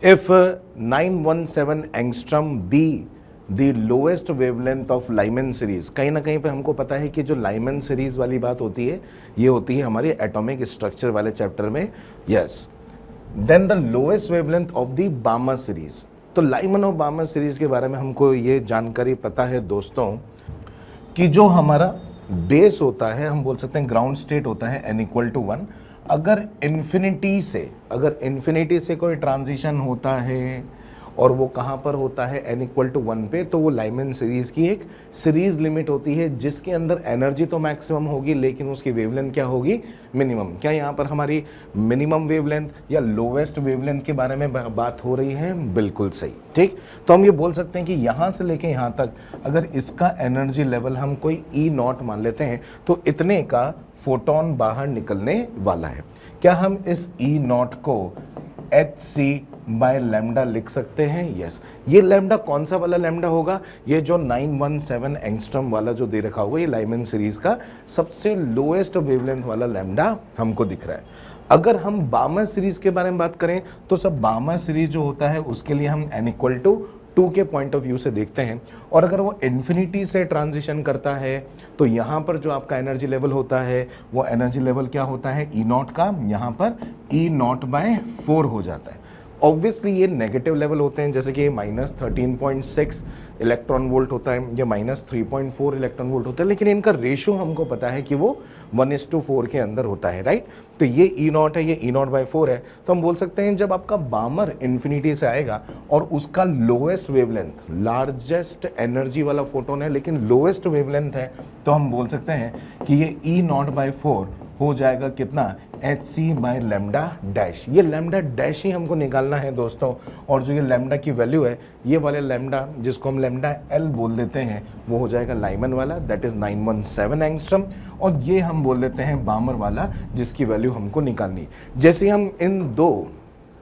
If 917 angstrom be the lowest wavelength of Lyman series, कहीं ना कहीं पे हमको पता है कि जो लाइमन सीरीज वाली बात होती है ये होती है हमारी एटॉमिक स्ट्रक्चर वाले चैप्टर में, yes. Then the lowest wavelength of the Balmer series, तो लाइमन और बामर सीरीज के बारे में हमको ये जानकारी पता है दोस्तों कि जो हमारा बेस होता है, हम बोल सकते हैं ग्राउंड स्टेट होता है n इक्वल टू 1। अगर इन्फिनिटी से कोई ट्रांजिशन होता है और वो कहाँ पर होता है, n इक्वल टू 1 पे, तो वो लाइमन सीरीज की एक सीरीज लिमिट होती है जिसके अंदर एनर्जी तो मैक्सिमम होगी लेकिन उसकी वेवलेंथ क्या होगी, मिनिमम। क्या यहाँ पर हमारी मिनिमम वेवलेंथ या लोवेस्ट वेवलेंथ के बारे में बात हो रही है? बिल्कुल सही, ठीक। तो हम ये बोल सकते हैं कि यहाँ से लेके यहाँ तक अगर इसका एनर्जी लेवल हम कोई E0 मान लेते हैं तो इतने का फोटोन बाहर निकलने वाला है। क्या हम इस E0 को hc बाय लैम्डा लिख सकते हैं? यस। ये लैम्डा कौन सा वाला लैम्डा होगा? ये जो 917 एंगस्ट्रम वाला जो दे रखा होगा, ये लाइमन सीरीज का सबसे लोएस्ट वेवलेंथ वाला लैम्डा हमको दिख रहा है। अगर हम बामर सीरीज के बारे में बात करें तो सब बामर सीरीज जो होता है उसके लिए हम n इक्वल टू 2 के पॉइंट ऑफ व्यू से देखते हैं, और अगर वो इन्फिनिटी से ट्रांजिशन करता है तो यहाँ पर जो आपका एनर्जी लेवल होता है वो एनर्जी लेवल क्या होता है, E0 का, यहाँ पर E0/4 हो जाता है। ऑब्वियसली ये नेगेटिव लेवल होते हैं, जैसे कि -13.6 इलेक्ट्रॉन वोल्ट होता है, या -3.4 इलेक्ट्रॉन वोल्ट होता है, लेकिन इनका रेशियो हमको पता है कि वो 1:4 के अंदर होता है, राइट। तो ये E0 है, ये E0/4 है, तो हम बोल सकते हैं जब आपका बामर इन्फिनिटी से आएगा और उसका लोएस्ट वेवलेंथ, लार्जेस्ट एनर्जी वाला फोटोन है लेकिन लोएस्ट वेवलेंथ है, तो हम बोल सकते हैं कि ये E0/4 हो जाएगा कितना, hc/λ'। ये λ' ही हमको निकालना है दोस्तों, और जो ये लैम्डा की वैल्यू है, ये वाले लैम्डा जिसको हम λL बोल देते हैं, वो हो जाएगा लाइमन वाला, दैट इज 917 एंगस्ट्रम, और ये हम बोल देते हैं बामर वाला जिसकी वैल्यू हमको निकालनी। जैसे हम इन दो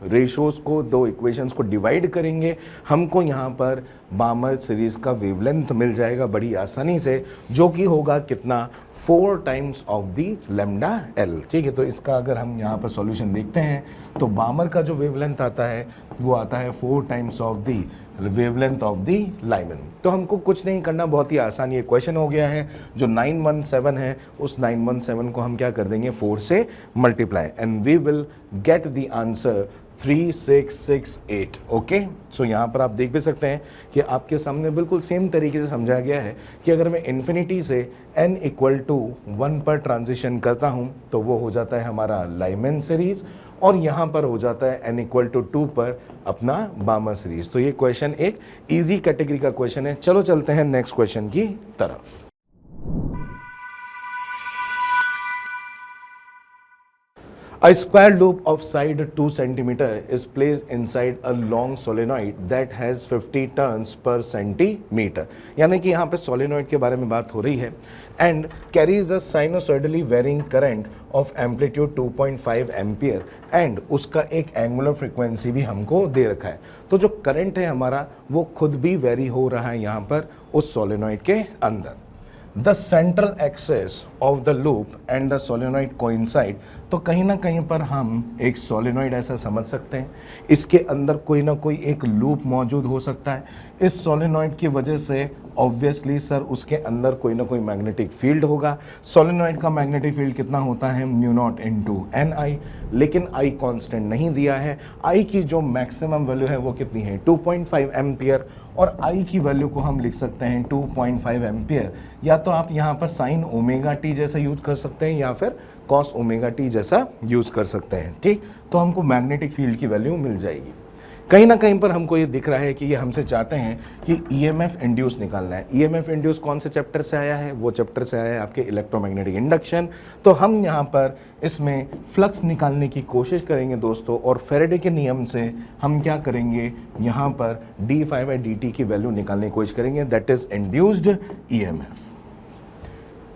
रेशोज को, दो इक्वेशंस को डिवाइड करेंगे, हमको यहाँ पर बामर सीरीज का वेवलेंथ मिल जाएगा बड़ी आसानी से, जो कि होगा कितना, 4 टाइम्स ऑफ दी λL। ठीक है, तो इसका अगर हम यहाँ पर सॉल्यूशन देखते हैं तो बामर का जो वेवलेंथ आता है वो आता है 4 times of the wavelength of the Lyman. तो हमको कुछ नहीं करना, बहुत ही आसान ये क्वेश्चन हो गया है। जो 917 है उस 917 को हम क्या कर देंगे, 4 से multiply, and we will get the answer 3668। Okay, so यहाँ पर आप देख भी सकते हैं कि आपके सामने बिल्कुल सेम तरीके से समझाया गया है कि अगर मैं इन्फिनिटी से n = 1 पर ट्रांजिशन करता हूँ तो वो हो जाता है हमारा लाइमन सीरीज, और यहाँ पर हो जाता है n = 2 पर अपना बामर सीरीज। तो ये क्वेश्चन एक इजी कैटेगरी का क्वेश्चन है। चलो चलते हैं नेक्स्ट क्वेश्चन की तरफ। A square loop of side 2 cm is placed inside a long solenoid that has 50 turns per centimeter। यानी कि यहाँ पे सोलेनॉइड के बारे में बात हो रही है, and carries a sinusoidally varying current of amplitude 2.5 ampere, and उसका एक एंगुलर फ्रीक्वेंसी भी हमको दे रखा है। तो जो करंट है हमारा वो खुद भी वेरी हो रहा है यहाँ पर उस सोलेनॉइड के अंदर। The central axis of the loop and the solenoid coincide। तो कहीं ना कहीं पर हम एक सोलेनॉइड ऐसा समझ सकते हैं, इसके अंदर कोई ना कोई एक लूप मौजूद हो सकता है। इस सोलेनॉइड की वजह से ऑब्वियसली सर उसके अंदर कोई ना कोई मैग्नेटिक फील्ड होगा। सोलेनॉइड का मैग्नेटिक फील्ड कितना होता है, μ0 × Ni, लेकिन I कांस्टेंट नहीं दिया है। I की जो मैक्सिमम वैल्यू है वो कितनी है, 2.5 एम्पियर, और I की वैल्यू को हम लिख सकते हैं 2.5 एम्पियर। या तो आप यहाँ पर साइन ओमेगा टी जैसा यूज कर सकते हैं या फिर कॉस ओमेगा टी जैसा यूज कर सकते हैं। ठीक, तो हमको मैग्नेटिक फील्ड की वैल्यू मिल जाएगी। कहीं ना कहीं पर हमको ये दिख रहा है कि ये हमसे चाहते हैं कि ईएमएफ इंड्यूस निकालना है। ईएमएफ इंड्यूस कौन से चैप्टर से आया है, वो चैप्टर से आया है आपके इलेक्ट्रोमैग्नेटिक इंडक्शन। तो हम यहाँ पर इसमें फ्लक्स निकालने की कोशिश करेंगे दोस्तों, और फेरेडे के नियम से हम क्या करेंगे, यहाँ पर d∅dt की वैल्यू निकालने की कोशिश करेंगे, दैट इज इंड्यूस्ड ईएमएफ।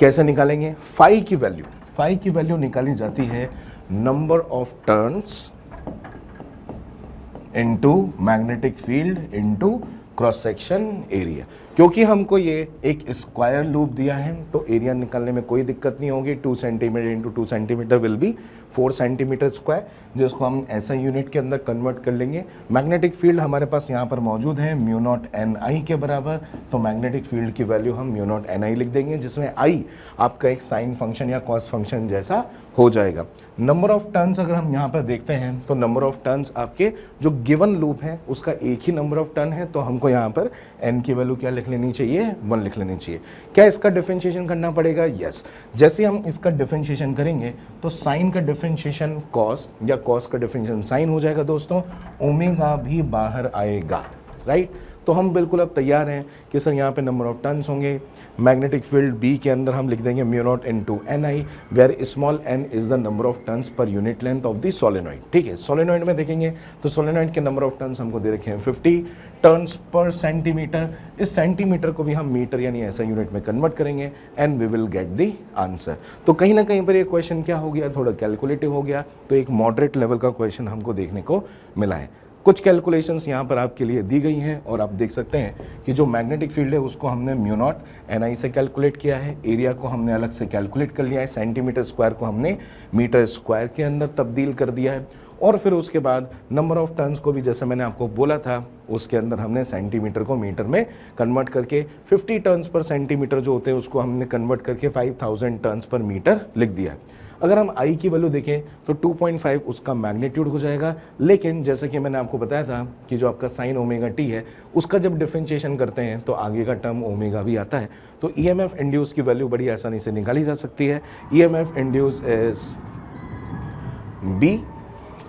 कैसे निकालेंगे, फाई की वैल्यू निकाली जाती है number of turns into magnetic field into cross section area. क्योंकि हमको ये एक स्क्वायर लूप दिया है तो एरिया निकालने में कोई दिक्कत नहीं होगी। 2 centimetre into 2 centimetre will be 4 centimetre square, जिसको हम ऐसा यूनिट के अंदर कन्वर्ट कर लेंगे। मैग्नेटिक फील्ड हमारे पास यहाँ पर मौजूद है μ0 Ni के बराबर, तो मैग्नेटिक फील्ड की वैल्यू हम μ0 Ni लिख देंगे, जिसमें I आपका एक साइन फंक्शन या कॉस फंक्शन जैसा हो जाएगा। नंबर ऑफ टर्न्स अगर हम यहाँ पर देखते हैं तो नंबर ऑफ टर्न्स आपके जो गिवन लूप है उसका एक ही नंबर ऑफ टर्न है, तो हमको यहाँ पर n की वैल्यू क्या लिख लेनी चाहिए, 1 लिख लेनी चाहिए। क्या इसका डिफरेंशिएशन करना पड़ेगा, यस। जैसे हम इसका डिफरेंशिएशन करेंगे तो साइन का डिफरेंशिएशन कॉस या कॉस का डिफरेंशिएशन साइन हो जाएगा दोस्तों, ओमेगा भी बाहर आएगा, राइट। तो हम बिल्कुल अब तैयार हैं कि सर यहाँ पे नंबर ऑफ टर्न्स होंगे। मैग्नेटिक फील्ड B के अंदर हम लिख देंगे μ0 × Ni, where small n is the number of turns per unit length of the solenoid. ठीक है, सोलेनॉइड में देखेंगे तो सोलेनॉइड के नंबर ऑफ टर्न्स हमको दे रखे हैं 50 टर्न्स पर सेंटीमीटर। इस सेंटीमीटर को भी हम मीटर यानी ऐसा यूनिट में कन्वर्ट करेंगे and we will get the answer. तो कहीं ना कहीं पर ये क्वेश्चन क्या हो गया, थोड़ा कैलकुलेटिव हो गया, तो एक मॉडरेट लेवल का क्वेश्चन हमको देखने को मिला है। कुछ कैलकुलेशंस यहाँ पर आपके लिए दी गई हैं और आप देख सकते हैं कि जो मैग्नेटिक फील्ड है उसको हमने μ0 Ni से कैलकुलेट किया है, एरिया को हमने अलग से कैलकुलेट कर लिया है, सेंटीमीटर स्क्वायर को हमने मीटर स्क्वायर के अंदर तब्दील कर दिया है, और फिर उसके बाद नंबर ऑफ टर्न्स को भी जैसे मैंने आपको बोला था उसके अंदर हमने सेंटीमीटर को मीटर में कन्वर्ट करके 50 टर्न्स पर सेंटीमीटर जो होते हैं उसको हमने कन्वर्ट करके 5000 टर्न्स पर मीटर लिख दिया। अगर हम i की वैल्यू देखें तो 2.5 उसका मैग्नीट्यूड हो जाएगा, लेकिन जैसे कि मैंने आपको बताया था कि जो आपका साइन ओमेगा टी है उसका जब डिफरेंशिएशन करते हैं तो आगे का टर्म ओमेगा भी आता है। तो EMF इंड्यूस की वैल्यू बड़ी आसानी से निकाली जा सकती है। EMF इंड्यूस इज B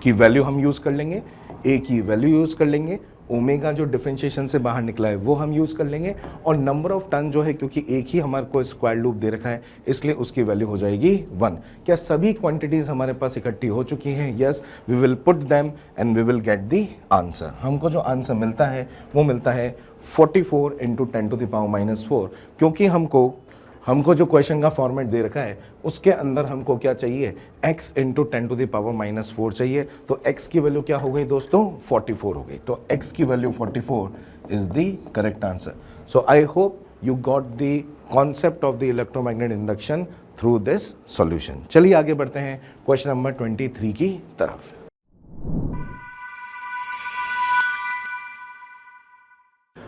की वैल्यू हम यूज़ कर लेंगे, A की वैल्यू यूज़ कर लेंगे, ओमेगा जो डिफरेंशिएशन से बाहर निकला है वो हम यूज़ कर लेंगे, और नंबर ऑफ टर्न जो है क्योंकि एक ही हमारे को स्क्वायर लूप दे रखा है इसलिए उसकी वैल्यू हो जाएगी 1। क्या सभी क्वांटिटीज़ हमारे पास इकट्ठी हो चुकी हैं? Yes, we will put them and we will get the answer. हमको जो आंसर मिलता है वो मिलता है 44 इंटू 10⁻⁻⁴, क्योंकि हमको जो क्वेश्चन का फॉर्मेट दे रखा है उसके अंदर हमको क्या चाहिए, x इंटू 10⁻⁻⁴ चाहिए। तो x की वैल्यू क्या हो गई दोस्तों, 44 हो गई। तो x की value 44 is the correct answer. So I hope you got the concept of the electromagnetic induction through this solution. चलिए आगे बढ़ते हैं क्वेश्चन नंबर 23 की तरफ।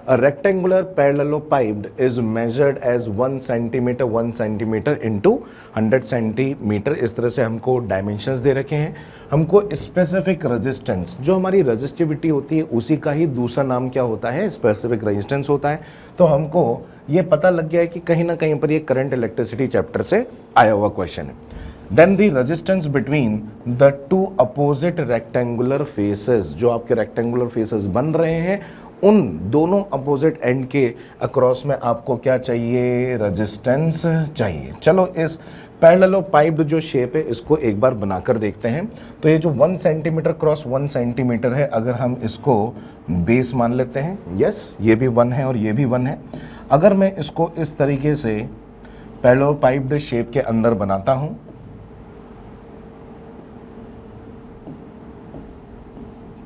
A rectangular parallelepiped is measured as 1 centimeter into 100 centimeter। इस तरह से हमको डायमेंशंस दे रखे हैं। हमको स्पेसिफिक रेजिस्टेंस, जो हमारी रेजिस्टिविटी होती है उसी का ही दूसरा नाम क्या होता है, स्पेसिफिक रेजिस्टेंस होता है। तो हमको ये पता लग गया है कि कहीं ना कहीं पर ये करंट इलेक्ट्रिसिटी चैप्टर से आया हुआ क्वेश्चन है। Then the resistance between the two opposite rectangular faces, जो आपके रेक्टेंगुलर फेसेस बन रहे हैं उन दोनों अपोजिट एंड के अक्रॉस में आपको क्या चाहिए, रेजिस्टेंस चाहिए। चलो इस पैरेललोपाइप्ड जो शेप है इसको एक बार बनाकर देखते हैं। तो ये जो 1 सेंटीमीटर क्रॉस 1 सेंटीमीटर है, अगर हम इसको बेस मान लेते हैं, यस ये भी 1 है और ये भी 1 है। अगर मैं इसको इस तरीके से पैरेललोपाइप्ड शेप के अंदर बनाता हूं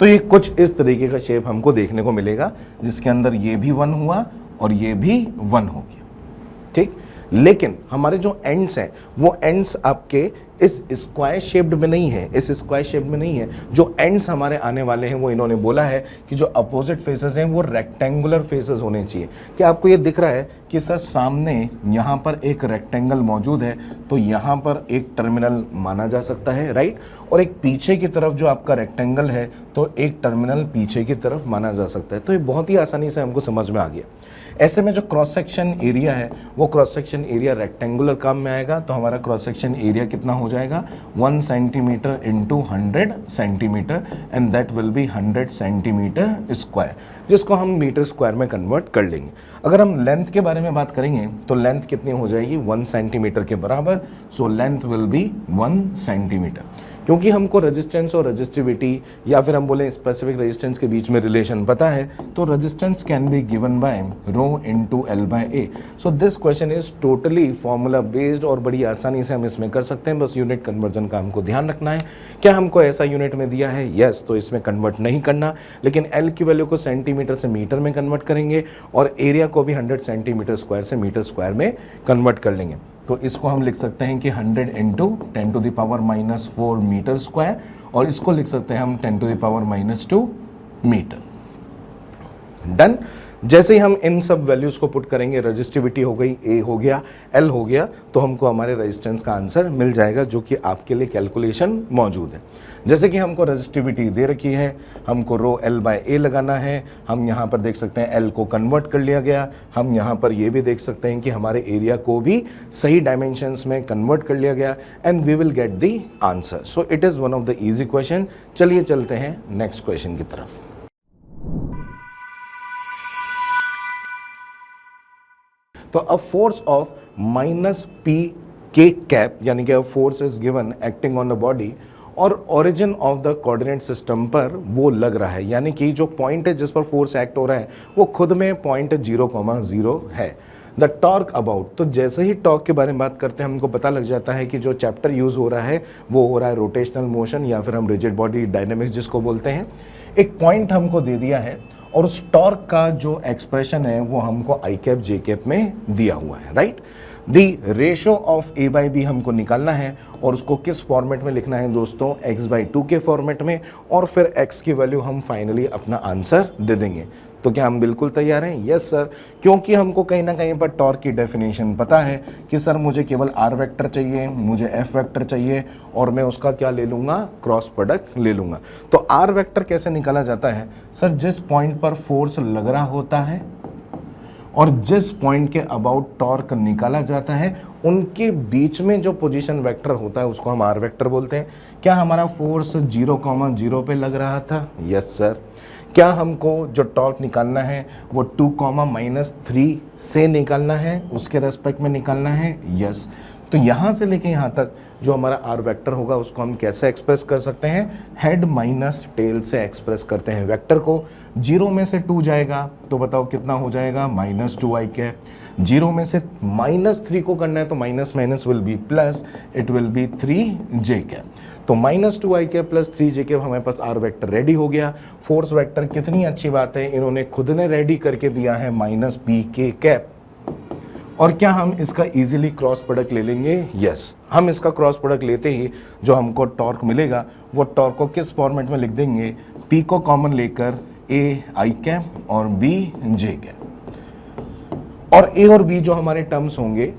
तो ये कुछ इस तरीके का शेप हमको देखने को मिलेगा, जिसके अंदर ये भी 1 हुआ और ये भी 1 हो गया, ठीक। लेकिन हमारे जो एंड्स हैं वो एंड्स आपके इस स्क्वायर शेप्ड में नहीं है, इस स्क्वायर शेप में नहीं है। जो एंड्स हमारे आने वाले हैं वो इन्होंने बोला है कि जो अपोजिट फेसेस हैं वो रेक्टेंगुलर फेसेस होने चाहिए। क्या आपको ये दिख रहा है कि सर सामने यहाँ पर एक रेक्टेंगल मौजूद है, तो यहाँ पर एक टर्मिनल माना जा सकता है, राइट। और एक पीछे की तरफ जो आपका रेक्टेंगल है तो एक टर्मिनल पीछे की तरफ माना जा सकता है। तो ये बहुत ही आसानी से हमको समझ में आ गया। ऐसे में जो क्रॉस सेक्शन एरिया है वो क्रॉस सेक्शन एरिया रेक्टेंगुलर काम में आएगा। तो हमारा क्रॉस सेक्शन एरिया कितना हो जाएगा, 1 centimetre into 100 centimetre, and that will B 100 centimetre square, जिसको हम मीटर स्क्वायर में कन्वर्ट कर लेंगे। अगर हम लेंथ के बारे में बात करेंगे तो लेंथ कितनी हो जाएगी, 1 सेंटीमीटर के बराबर। So length will be 1 centimetre. क्योंकि हमको रेजिस्टेंस और रेजिस्टिविटी या फिर हम बोले स्पेसिफिक रेजिस्टेंस के बीच में रिलेशन पता है, तो resistance can be given by rho into L by A. So this question is totally formula based और बड़ी आसानी से हम इसमें कर सकते हैं। बस यूनिट कन्वर्जन का हमको ध्यान रखना है। क्या हमको ऐसा यूनिट में दिया है, यस, तो इसमें कन्वर्ट नहीं करना, लेकिन एल की वैल्यू को सेंटीमीटर से मीटर में कन्वर्ट करेंगे और एरिया को भी 100 सेंटीमीटर स्क्वायर से मीटर स्क्वायर में कन्वर्ट कर लेंगे। तो इसको हम लिख सकते हैं कि 100 इंटू 10⁻⁻⁴ मीटर स्क्वायर, और इसको लिख सकते हैं हम 10⁻⁻2 मीटर। डन। जैसे ही हम इन सब वैल्यूज को पुट करेंगे, रेजिस्टिविटी हो गई, ए हो गया, एल हो गया, तो हमको हमारे रेजिस्टेंस का आंसर मिल जाएगा, जो कि आपके लिए कैलकुलेशन मौजूद है। जैसे कि हमको रेजिस्टिविटी दे रखी है, हमको रो एल बाय ए लगाना है। हम यहाँ पर देख सकते हैं एल को कन्वर्ट कर लिया गया। हम यहाँ पर ये भी देख सकते हैं कि हमारे एरिया को भी सही डायमेंशंस में कन्वर्ट कर लिया गया, and we will get the answer. So it is one of the easy question. चलिए चलते हैं नेक्स्ट क्वेश्चन की तरफ। तो a force of -p k cap, यानी कि a force is given acting on the body और origin of the coordinate system पर वो लग रहा है, यानी कि जो पॉइंट है जिस पर फोर्स एक्ट हो रहा है वो खुद में पॉइंट 0,0 है। द टॉर्क अबाउट, तो जैसे ही टॉर्क के बारे में बात करते हैं हमको पता लग जाता है कि जो चैप्टर यूज हो रहा है वो हो रहा है रोटेशनल मोशन, या फिर हम रिजिड बॉडी डायनेमिक्स जिसको बोलते हैं। एक पॉइंट हमको दे दिया है और उस टॉर्क का जो एक्सप्रेशन है वो हमको आई कैप जे कैप में दिया हुआ है, right. The ratio of A by B हमको निकालना है, और उसको किस फॉर्मेट में लिखना है दोस्तों, x/2 के फॉर्मेट में, और फिर x की वैल्यू हम फाइनली अपना आंसर दे देंगे। तो क्या हम बिल्कुल तैयार हैं? यस सर, क्योंकि हमको कहीं ना कहीं पर टॉर्क की डेफिनेशन पता है कि सर मुझे केवल आर वेक्टर चाहिए, मुझे एफ वेक्टर चाहिए और मैं उसका क्या ले लूँगा? क्रॉस प्रोडक्ट ले लूँगा। तो आर वेक्टर कैसे निकाला जाता है? सर जिस पॉइंट पर फोर्स लग रहा होता है और जिस पॉइंट के अबाउट टॉर्क निकाला जाता है उनके बीच में जो पोजीशन वेक्टर होता है उसको हम आर वेक्टर बोलते हैं। क्या हमारा फोर्स 0,0 पे लग रहा था? Yes sir. क्या हमको जो टॉर्क निकालना है वो 2,-3 से निकालना है, उसके रेस्पेक्ट में निकालना है? यस। तो यहाँ से लेके यहाँ तक जो हमारा आर वेक्टर होगा उसको हम कैसे एक्सप्रेस कर सकते हैं? हेड माइनस टेल से एक्सप्रेस करते हैं वेक्टर को। 0 में से 2 जाएगा तो बताओ कितना हो जाएगा? -2i cap. 0 में से -3 को करना है तो minus minus will be plus, it will be 3j cap. तो -2i cap plus 3j cap हमारे पास आर वेक्टर रेडी हो गया। फोर्स वेक्टर कितनी अच्छी बात है, इन्होंने खुद ने रेडी करके दिया है -pk कैप। और क्या हम इसका इजीली क्रॉस प्रोडक्ट ले लेंगे? यस, हम इसका क्रॉस प्रोडक्ट लेते ही जो हमको टॉर्क मिलेगा वो टॉर्क को किस फॉर्मेट में लिख देंगे? P को कॉमन लेकर ai कैप और b j कैप। और a और b जो हमारे टर्म्स होंगे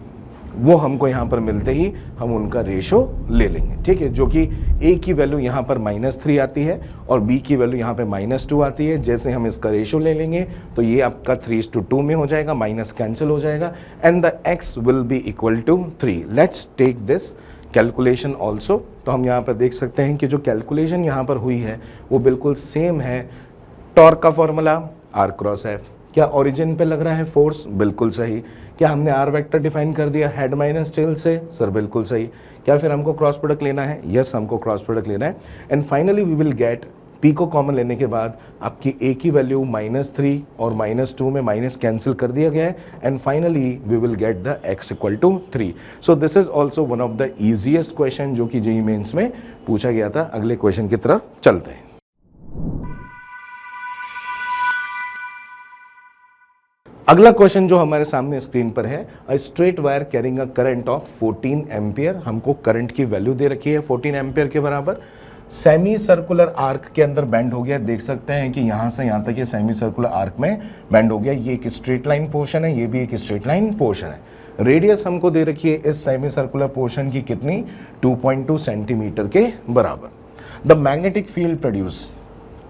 वो हमको यहाँ पर मिलते ही हम उनका रेशो ले लेंगे, ठीक है। जो कि a की वैल्यू यहाँ पर -3 आती है और b की वैल्यू यहाँ पे -2 आती है। जैसे हम इसका रेशो ले लेंगे तो ये आपका 3:2 में हो जाएगा, माइनस कैंसिल हो जाएगा and the x will be equal to 3। Let's take this calculation also. तो हम यहाँ पर देख सकते हैं कि जो कैलकुलेशन यहाँ पर हुई है वो बिल्कुल सेम है। टॉर्क का फॉर्मूला आर क्रॉस एफ। क्या ओरिजिन पे लग रहा है फोर्स? बिल्कुल सही। क्या हमने आर वेक्टर डिफाइन कर दिया हेड माइनस टेल से? सर बिल्कुल सही। क्या फिर हमको क्रॉस प्रोडक्ट लेना है? यस, हमको क्रॉस प्रोडक्ट लेना है। And finally we will get P को कॉमन लेने के बाद आपकी A की वैल्यू -3 और -2 में माइनस कैंसिल कर दिया गया है and finally we will get the x equal to 3। So this is also one of the easiest question जो कि जेईई मेंस में पूछा गया था। अगले क्वेश्चन की तरफ चलते हैं। अगला क्वेश्चन जो हमारे सामने स्क्रीन पर है, a straight wire carrying a current of 14 ampere. हमको करंट की वैल्यू दे रखी है 14 एम्पियर के बराबर। सेमी सर्कुलर आर्क के अंदर बेंड हो गया। देख सकते हैं कि यहां से यहां तक ये सेमी सर्कुलर आर्क में बेंड हो गया। ये एक स्ट्रेट लाइन पोर्शन है, ये भी एक स्ट्रेट लाइन पोर्शन है। रेडियस हमको दे रखी है इस सेमी सर्कुलर पोर्शन की कितनी? 2.2 सेंटीमीटर के बराबर। द मैग्नेटिक फील्ड प्रोड्यूस,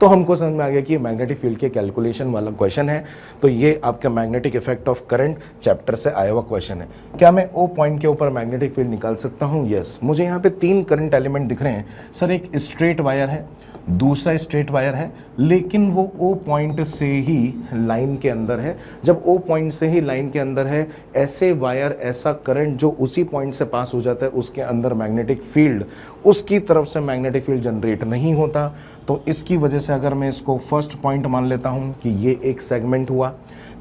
तो हमको समझ में आ गया कि ये मैग्नेटिक फील्ड के कैलकुलेशन वाला क्वेश्चन है। तो ये आपका magnetic effect of current chapter से आया हुआ क्वेश्चन है। क्या मैं ओ पॉइंट के ऊपर मैग्नेटिक फील्ड निकाल सकता हूँ? यस। मुझे यहाँ पे 3 करंट एलिमेंट दिख रहे हैं। सर एक स्ट्रेट वायर है, दूसरा स्ट्रेट वायर है, लेकिन वो ओ पॉइंट से ही लाइन के अंदर है। जब ओ पॉइंट से ही लाइन के अंदर है, ऐसे वायर, ऐसा करंट जो उसी पॉइंट से पास हो जाता है उसके अंदर मैग्नेटिक फील्ड, उसकी तरफ से मैग्नेटिक फील्ड जनरेट नहीं होता। तो इसकी वजह से अगर मैं इसको फर्स्ट पॉइंट मान लेता हूँ कि ये एक सेगमेंट हुआ,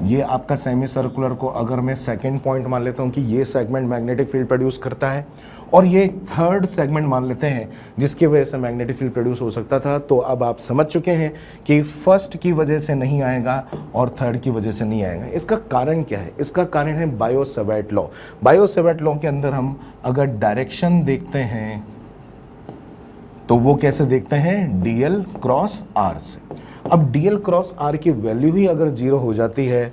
ये आपका सेमी सर्कुलर को अगर मैं सेकेंड पॉइंट मान लेता हूँ कि ये सेगमेंट मैग्नेटिक फील्ड प्रोड्यूस करता है, और ये थर्ड सेगमेंट मान लेते हैं जिसकी वजह से मैग्नेटिक फील्ड प्रोड्यूस हो सकता था। तो अब आप समझ चुके हैं कि फर्स्ट की वजह से नहीं आएगा और थर्ड की वजह से नहीं आएगा। इसका कारण क्या है? इसका कारण है बायो-सेवर्ट लॉ। बायो-सेवर्ट लॉ के अंदर हम अगर डायरेक्शन देखते हैं तो वो कैसे देखते हैं? dl क्रॉस r से। अब dl क्रॉस r की वैल्यू ही अगर 0 हो जाती है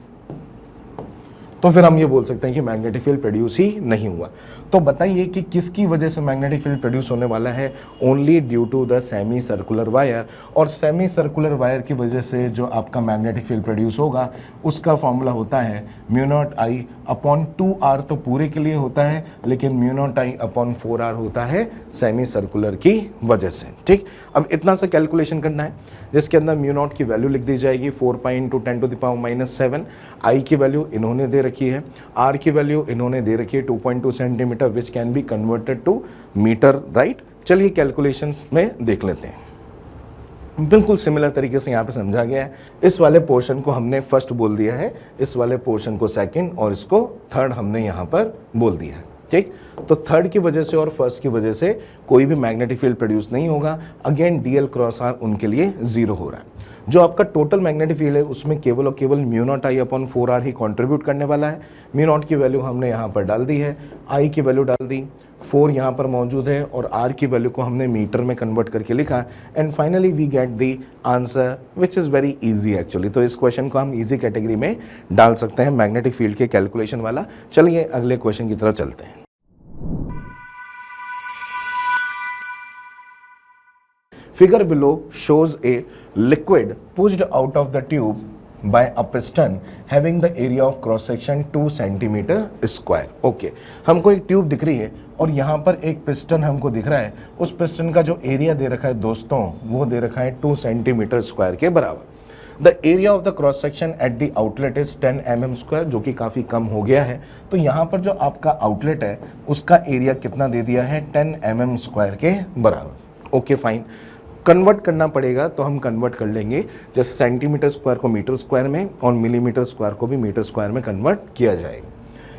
तो फिर हम ये बोल सकते हैं कि मैग्नेटिक फील्ड प्रोड्यूस ही नहीं हुआ। तो बताइए कि किसकी वजह से मैग्नेटिक फील्ड प्रोड्यूस होने वाला है? Only due to the semi circular wire. और सेमी सर्कुलर वायर की वजह से जो आपका मैग्नेटिक फील्ड प्रोड्यूस होगा उसका फॉर्मूला होता है μ0I अपॉन 2r। तो पूरे के लिए होता है, लेकिन μ0I अपॉन 4r होता है सेमी सर्कुलर की वजह से। ठीक, अब इतना सा कैलकुलेशन करना है जिसके अंदर μ0 की वैल्यू लिख दी जाएगी 4 पाई इंटू 10⁻⁻7। I की वैल्यू इन्होंने दे रखी है, R की वैल्यू इन्होंने दे रखी है 2.2 centimetre, which can be converted to metre, right. चलिए कैलकुलेशन में देख लेते हैं। बिल्कुल सिमिलर तरीके से यहाँ पे समझा गया है। इस वाले पोर्शन को हमने फर्स्ट बोल दिया है, इस वाले पोर्शन को सेकंड और इसको थर्ड हमने यहाँ पर बोल दिया है। ठीक, तो थर्ड की वजह से और फर्स्ट की वजह से कोई भी मैग्नेटिक फील्ड प्रोड्यूस नहीं होगा। अगेन dl क्रॉस r उनके लिए 0 हो रहा है। जो आपका टोटल मैग्नेटिक फील्ड है उसमें केवल और केवल μ0I अपॉन 4r ही कंट्रीब्यूट करने वाला है। μ0 की वैल्यू हमने यहाँ पर डाल दी है, I की वैल्यू डाल दी, 4 यहाँ पर मौजूद है और r की वैल्यू को हमने मीटर में कन्वर्ट करके लिखा and finally we get the answer which is very easy actually. तो इस क्वेश्चन को हम इजी कैटेगरी में डाल सकते हैं, मैग्नेटिक फील्ड के कैलकुलेशन वाला। चलिए अगले क्वेश्चन की तरफ चलते हैं। Figure below shows a liquid pushed out of the tube by a piston having the area of cross section 2 centimeter square। Okay, हमको एक ट्यूब दिख रही है और यहाँ पर एक पिस्टन हमको दिख रहा है। उस पिस्टन का जो एरिया दे रखा है दोस्तों, वो दे रखा है 2 सेंटीमीटर स्क्वायर के बराबर। The area of the cross section at the outlet is 10 mm square, जो कि काफ़ी कम हो गया है। तो यहाँ पर जो आपका आउटलेट है उसका एरिया कितना दे दिया है, 10 mm स्क्वायर के बराबर। ओके फाइन, कन्वर्ट करना पड़ेगा तो हम कन्वर्ट कर लेंगे, जैसे सेंटीमीटर स्क्वायर को मीटर स्क्वायर में और मिलीमीटर स्क्वायर को भी मीटर स्क्वायर में कन्वर्ट किया जाएगा।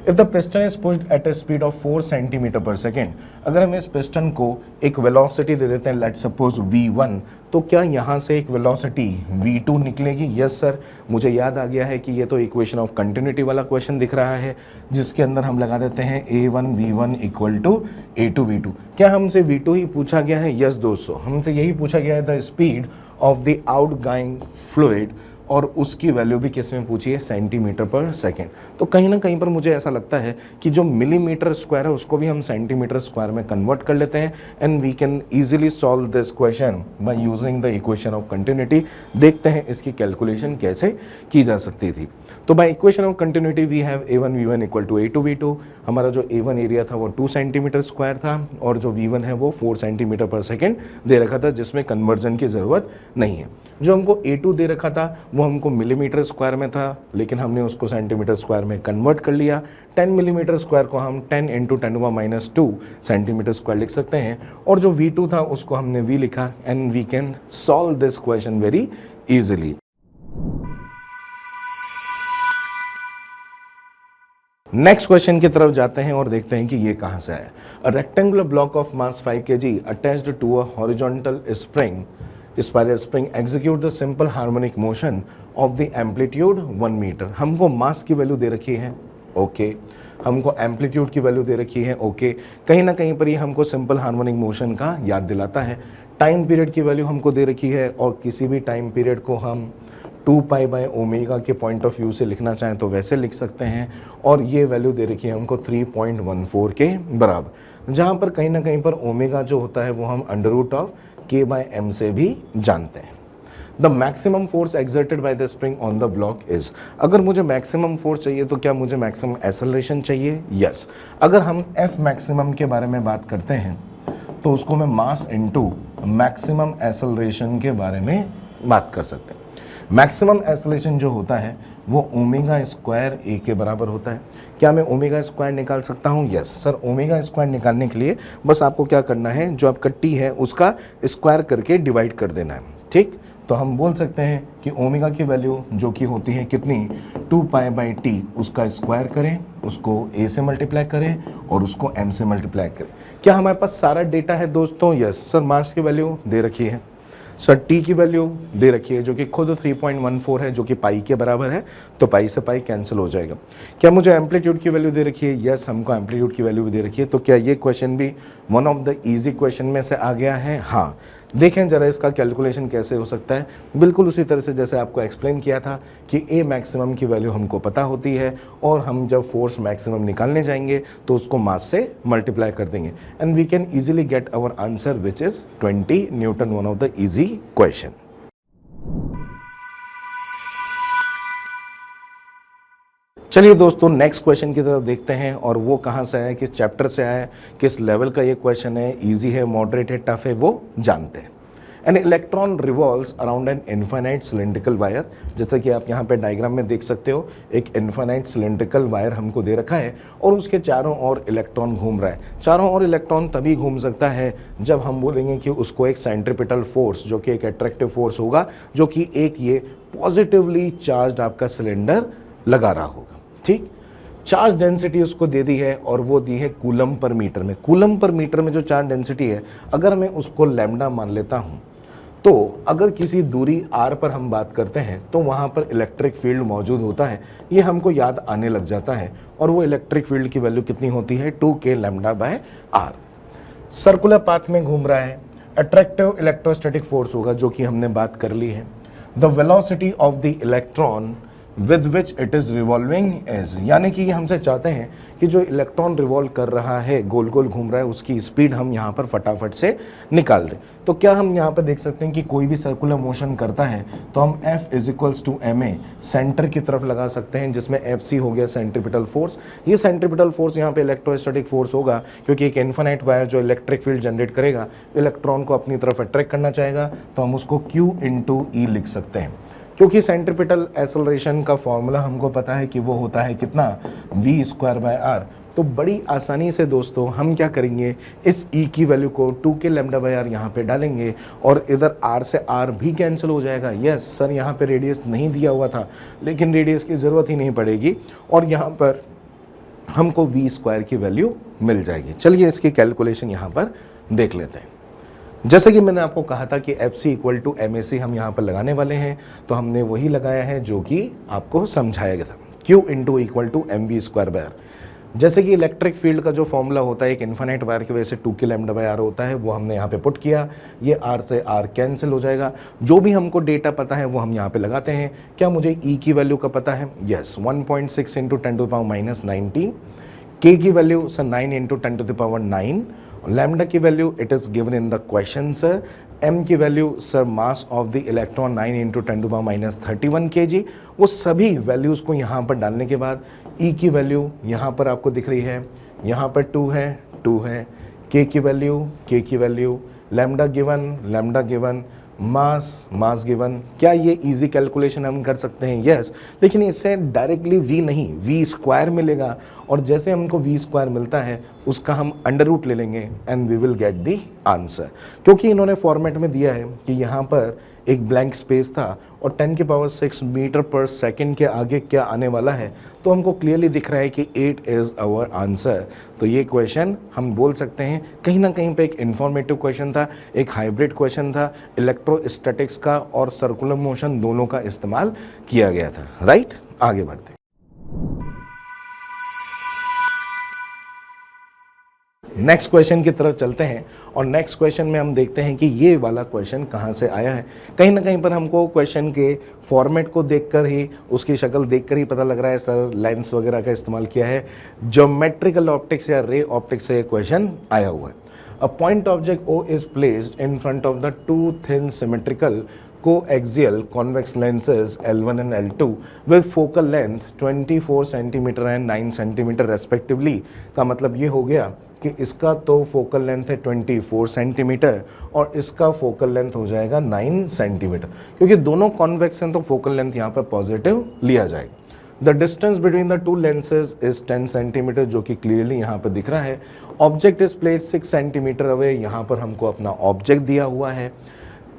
If the piston is pushed at a speed of 4 centimetre पर सेकेंड, अगर हम इस पिस्टन को एक वेलोसिटी दे देते हैं, लेट सपोज v1, तो क्या यहाँ से एक वेलोसिटी v2 निकलेगी? यस सर, मुझे याद आ गया है कि ये तो इक्वेशन ऑफ कंटिन्यूटी वाला क्वेश्चन दिख रहा है, जिसके अंदर हम लगा देते हैं a1 v1 equal to a2 v2। क्या हमसे v2 ही पूछा गया है? यस दोस्तों, हमसे यही पूछा गया है, the speed of the outgoing fluid, और उसकी वैल्यू भी किस में पूछी है, सेंटीमीटर पर सेकेंड। तो कहीं ना कहीं पर मुझे ऐसा लगता है कि जो मिलीमीटर स्क्वायर है उसको भी हम सेंटीमीटर स्क्वायर में कन्वर्ट कर लेते हैं and we can easily solve this question by using the equation of continuity. देखते हैं इसकी कैलकुलेशन कैसे की जा सकती थी। तो by equation of continuity we have a1 v1 equal to a2 v2। हमारा जो a1 एरिया था वो 2 सेंटीमीटर स्क्वायर था और जो v1 है वो 4 सेंटीमीटर पर सेकेंड दे रखा था, जिसमें कन्वर्जन की ज़रूरत नहीं है। जो हमको a2 दे रखा था वो हमको मिलीमीटर स्क्वायर में था, लेकिन हमने उसको सेंटीमीटर स्क्वायर में कन्वर्ट कर लिया। 10 मिलीमीटर स्क्वायर को हम 10 इंटू 10⁻² सेंटीमीटर स्क्वायर लिख सकते हैं, और जो v2 था उसको हमने v लिखा and we can solve this question very easily. Next question की तरफ जाते हैं और देखते हैं कि ये कहां से आया। A rectangular block of mass 5 kg attached to a horizontal spring, spiral spring execute the simple harmonic motion of the amplitude 1 metre. हमको मास की वैल्यू दे रखी है, ओके, हमको एम्पलीट्यूड की वैल्यू दे रखी है, ओके। कहीं ना कहीं पर ये हमको सिंपल हार्मोनिक मोशन का याद दिलाता है। टाइम पीरियड की वैल्यू हमको दे रखी है, और किसी भी टाइम पीरियड को हम 2π/ω के पॉइंट ऑफ व्यू से लिखना चाहें तो वैसे लिख सकते हैं, और ये वैल्यू दे रखी है हमको 3.14 के बराबर, जहाँ पर कहीं ना कहीं पर ओमेगा जो होता है वो हम √k/m से भी जानते हैं। The maximum force exerted by the spring on the block is, अगर मुझे मैक्सिमम फोर्स चाहिए तो क्या मुझे मैक्सिमम एक्सेलरेशन चाहिए? यस। अगर हम F मैक्सिमम के बारे में बात करते हैं तो उसको मैं मास इनटू मैक्सिमम एक्सेलरेशन के बारे में बात कर सकते हैं। मैक्सिमम एक्सेलरेशन जो होता है वो ओमेगा स्क्वायर ए के बराबर होता है। क्या मैं ओमेगा स्क्वायर निकाल सकता हूँ? यस सर, ओमेगा स्क्वायर निकालने के लिए बस आपको क्या करना है, जो आपका टी है उसका स्क्वायर करके डिवाइड कर देना है, ठीक। तो हम बोल सकते हैं कि ओमेगा की वैल्यू जो कि होती है कितनी, 2π/t, उसका स्क्वायर करें, उसको a से मल्टीप्लाई करें और उसको m से मल्टीप्लाई करें। क्या हमारे पास सारा डेटा है दोस्तों? यस सर, मास की वैल्यू दे रखी है सर, टी की वैल्यू दे रखी है जो कि खुद 3.14 है, जो कि पाई के बराबर है, तो पाई से पाई कैंसिल हो जाएगा। क्या मुझे एम्पलीट्यूड की वैल्यू दे रखी है? यस, हमको एम्पलीट्यूड की वैल्यू भी दे रखी है। तो क्या ये क्वेश्चन भी one of the easy question में से आ गया है? हाँ। देखें जरा इसका कैलकुलेशन कैसे हो सकता है। बिल्कुल उसी तरह से जैसे आपको एक्सप्लेन किया था कि ए मैक्सिमम की वैल्यू हमको पता होती है, और हम जब फोर्स मैक्सिमम निकालने जाएंगे तो उसको मास से मल्टीप्लाई कर देंगे and we can easily get our answer which is 20 newton, one of the easy question. चलिए दोस्तों नेक्स्ट क्वेश्चन की तरफ देखते हैं, और वो कहाँ से आया, किस चैप्टर से आया, किस लेवल का ये क्वेश्चन है, इजी है, मॉडरेट है, टफ है, वो जानते हैं। An electron revolves around an infinite cylindrical wire, जैसा कि आप यहाँ पे डायग्राम में देख सकते हो, एक इन्फाइनाइट सिलेंड्रिकल वायर हमको दे रखा है और उसके चारों ओर इलेक्ट्रॉन घूम रहा है। चारों ओर इलेक्ट्रॉन तभी घूम सकता है जब हम बोलेंगे कि उसको एक सेंट्रीपिटल फोर्स, जो कि एक अट्रैक्टिव फोर्स होगा, जो कि एक ये पॉजिटिवली चार्ज आपका सिलेंडर लगा रहा होगा, ठीक। चार्ज डेंसिटी उसको दे दी है और वो दी है कूलम पर मीटर में। कूलम पर मीटर में जो चार्ज डेंसिटी है, अगर मैं उसको लैम्डा मान लेता हूँ तो अगर किसी दूरी r पर हम बात करते हैं तो वहाँ पर इलेक्ट्रिक फील्ड मौजूद होता है, ये हमको याद आने लग जाता है। और वो इलेक्ट्रिक फील्ड की वैल्यू कितनी होती है, 2k lambda by r। Circular path में घूम रहा है, अट्रैक्टिव इलेक्ट्रोस्टैटिक फोर्स होगा जो कि हमने बात कर ली है। The velocity of the electron with which it is revolving is, यानी कि ये हमसे चाहते हैं कि जो इलेक्ट्रॉन रिवॉल्व कर रहा है, गोल गोल घूम रहा है, उसकी स्पीड हम यहाँ पर फटाफट से निकाल दें। तो क्या हम यहाँ पर देख सकते हैं कि कोई भी सर्कुलर मोशन करता है तो हम F is to ma centre की तरफ लगा सकते हैं, जिसमें FC हो गया सेंट्रीपिटल फोर्स। ये सेंट्रीपिटल फोर्स यहाँ पे इलेक्ट्रोस्टैटिक फोर्स होगा, क्योंकि एक इन्फिनाइट वायर जो इलेक्ट्रिक फील्ड जनरेट करेगा, इलेक्ट्रॉन को अपनी तरफ अट्रैक्ट करना चाहेगा, तो हम उसको Q इंटू E लिख सकते हैं। क्योंकि सेंट्रीपिटल एक्सेलरेशन का फॉर्मूला हमको पता है कि वो होता है कितना, v स्क्वायर बाय r। तो बड़ी आसानी से दोस्तों हम क्या करेंगे, इस E की वैल्यू को 2k लैम्डा बाय r यहाँ पे डालेंगे और इधर r से r भी कैंसिल हो जाएगा। यस सर, यहाँ पे रेडियस नहीं दिया हुआ था, लेकिन रेडियस की ज़रूरत ही नहीं पड़ेगी और यहाँ पर हमको v स्क्वायर की वैल्यू मिल जाएगी। चलिए इसकी कैलकुलेशन यहाँ पर देख लेते हैं। जैसे कि मैंने आपको कहा था कि FC इक्वल टू MAC हम यहाँ पर लगाने वाले हैं, तो हमने वही लगाया है जो कि आपको समझाया गया था, Q into equal to MV square by r। जैसे कि इलेक्ट्रिक फील्ड का जो फॉर्मूला होता है एक इन्फिनाइट वायर की वजह से 2k लैम्डा बाय r होता है, वो हमने यहाँ पे पुट किया, ये r से r कैंसिल हो जाएगा। जो भी हमको डेटा पता है वो हम यहाँ पे लगाते हैं। क्या मुझे E की वैल्यू का पता है, yes 1.6 into 10 to the power minus 19, K की value sir 9 into 10 to the power 9, lambda की value it is given in the question sir, m की value sir mass of the electron 9 into 10 to the power minus 31 kg। वो सभी values को यहाँ पर डालने के बाद E की वैल्यू यहाँ पर आपको दिख रही है, यहाँ पर 2 है, K की value, lambda given, mass given. क्या ये इजी कैलकुलेशन हम कर सकते हैं, यस। लेकिन इससे डायरेक्टली v नहीं, v स्क्वायर मिलेगा और जैसे हमको v स्क्वायर मिलता है उसका हम अंडर रूट ले लेंगे and we will get the answer. क्योंकि इन्होंने फॉर्मेट में दिया है कि यहाँ पर एक ब्लैंक स्पेस था और 10 की पावर 6 मीटर पर सेकंड के आगे क्या आने वाला है, तो हमको क्लियरली दिख रहा है कि 8 इज आवर आंसर। तो ये क्वेश्चन हम बोल सकते हैं कहीं ना कहीं पे एक इंफॉर्मेटिव क्वेश्चन था, एक हाइब्रिड क्वेश्चन था, इलेक्ट्रोस्टैटिक्स का और सर्कुलर मोशन दोनों का इस्तेमाल किया गया था। राइट, आगे बढ़ते हैं। नेक्स्ट क्वेश्चन की तरफ चलते हैं और नेक्स्ट क्वेश्चन में हम देखते हैं कि ये वाला क्वेश्चन कहाँ से आया है। कहीं ना कहीं पर हमको क्वेश्चन के फॉर्मेट को देखकर ही, उसकी शक्ल देखकर ही पता लग रहा है सर लेंस वगैरह का इस्तेमाल किया है। ज्योमेट्रिकल ऑप्टिक्स या रे ऑप्टिक्स से ये क्वेश्चन आया हुआ है। A point object O is placed in front of the two thin symmetrical coaxial convex lenses L1 and L2 with focal length 24 cm and 9 cm respectively। का मतलब ये हो गया कि इसका तो फोकल लेंथ है 24 सेंटीमीटर और इसका फोकल लेंथ हो जाएगा 9 सेंटीमीटर। क्योंकि दोनों कॉन्वेक्स हैं तो फोकल लेंथ यहाँ पर पॉजिटिव लिया जाएगा। The distance between the two lenses is 10 centimetre, जो कि क्लियरली यहाँ पर दिख रहा है। Object is placed 6 centimetre away, यहाँ पर हमको अपना ऑब्जेक्ट दिया हुआ है।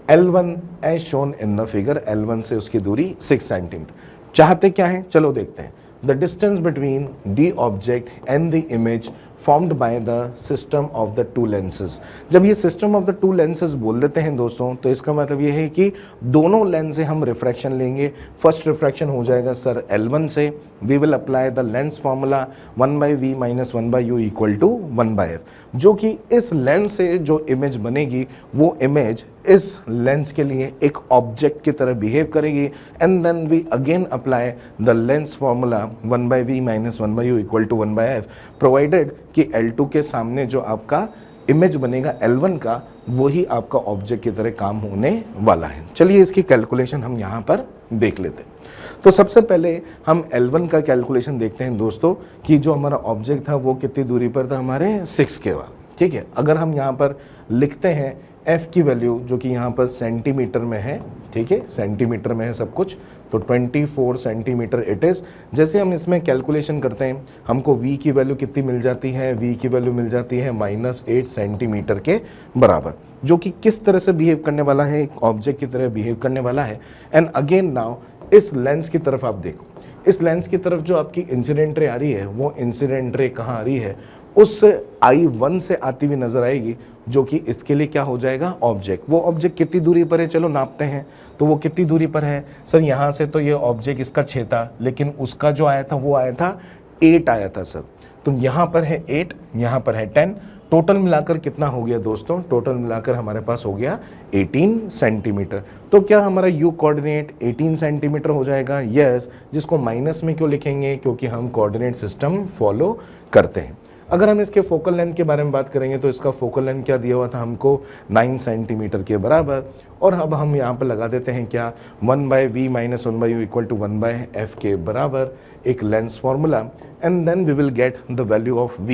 L1 as shown in the figure, L1 से उसकी दूरी 6 सेंटीमीटर। चाहते क्या है, चलो देखते हैं। The distance between the object and the image formed by the system of the two lenses. जब ये system of the two lenses बोल देते हैं दोस्तों, तो इसका मतलब ये है कि दोनों लेंस से हम रिफ्रैक्शन लेंगे। फर्स्ट रिफ्रैक्शन हो जाएगा सर L1 से, we will apply the lens formula 1/v minus 1/u equal to 1/f, जो कि इस लेंस से जो इमेज बनेगी वो इमेज इस लेंस के लिए एक ऑब्जेक्ट की तरह बिहेव करेगी। And then we again apply the lens formula 1/v minus 1/u equal to 1/f, provided कि L2 के सामने जो आपका इमेज बनेगा L1 का, वही आपका ऑब्जेक्ट की तरह काम होने वाला है। चलिए इसकी कैलकुलेशन हम यहाँ पर देख लेते हैं। तो सबसे पहले हम L1 का कैलकुलेशन देखते हैं दोस्तों, कि जो हमारा ऑब्जेक्ट था वो कितनी दूरी पर था, हमारे 6 के बाद। ठीक है, अगर हम यहाँ पर लिखते हैं F की वैल्यू जो कि यहाँ पर सेंटीमीटर में है, ठीक है, सेंटीमीटर में है सब कुछ, तो 24 सेंटीमीटर इट इज़। जैसे हम इसमें कैलकुलेशन करते हैं, हमको V की वैल्यू कितनी मिल जाती है, V की वैल्यू मिल जाती है -8 सेंटीमीटर के बराबर, जो कि किस तरह से बिहेव करने वाला है, एक ऑब्जेक्ट की तरह बिहेव करने वाला है। एंड अगेन नाउ इस लेंस की तरफ आप देखो, इस लेंस की तरफ जो आपकी इंसिडेंट रे आ रही है, वो इंसिडेंट रे कहाँ आ रही है, उस I1 से आती हुई नजर आएगी, जो कि इसके लिए क्या हो जाएगा, ऑब्जेक्ट। वो ऑब्जेक्ट कितनी दूरी पर है, चलो नापते हैं। तो वो कितनी दूरी पर है सर, यहाँ से तो ये ऑब्जेक्ट इसका 6 था, लेकिन उसका जो आया था वो आया था 8 आया था सर। तो यहाँ पर है 8, यहाँ पर है 10, टोटल मिलाकर कितना हो गया दोस्तों, टोटल मिलाकर हमारे पास हो गया 18 सेंटीमीटर। तो क्या हमारा यू कोऑर्डिनेट 18 सेंटीमीटर हो जाएगा, यस। जिसको माइनस में क्यों लिखेंगे, क्योंकि हम कोऑर्डिनेट सिस्टम फॉलो करते हैं। अगर हम इसके फोकल लेंथ के बारे में बात करेंगे तो इसका फोकल लेंथ क्या दिया हुआ था हमको, 9 सेंटीमीटर के बराबर। और अब हम यहाँ पर लगा देते हैं क्या, 1/v minus 1/u equal to 1/f के बराबर एक lens formula, and then we will get the value of v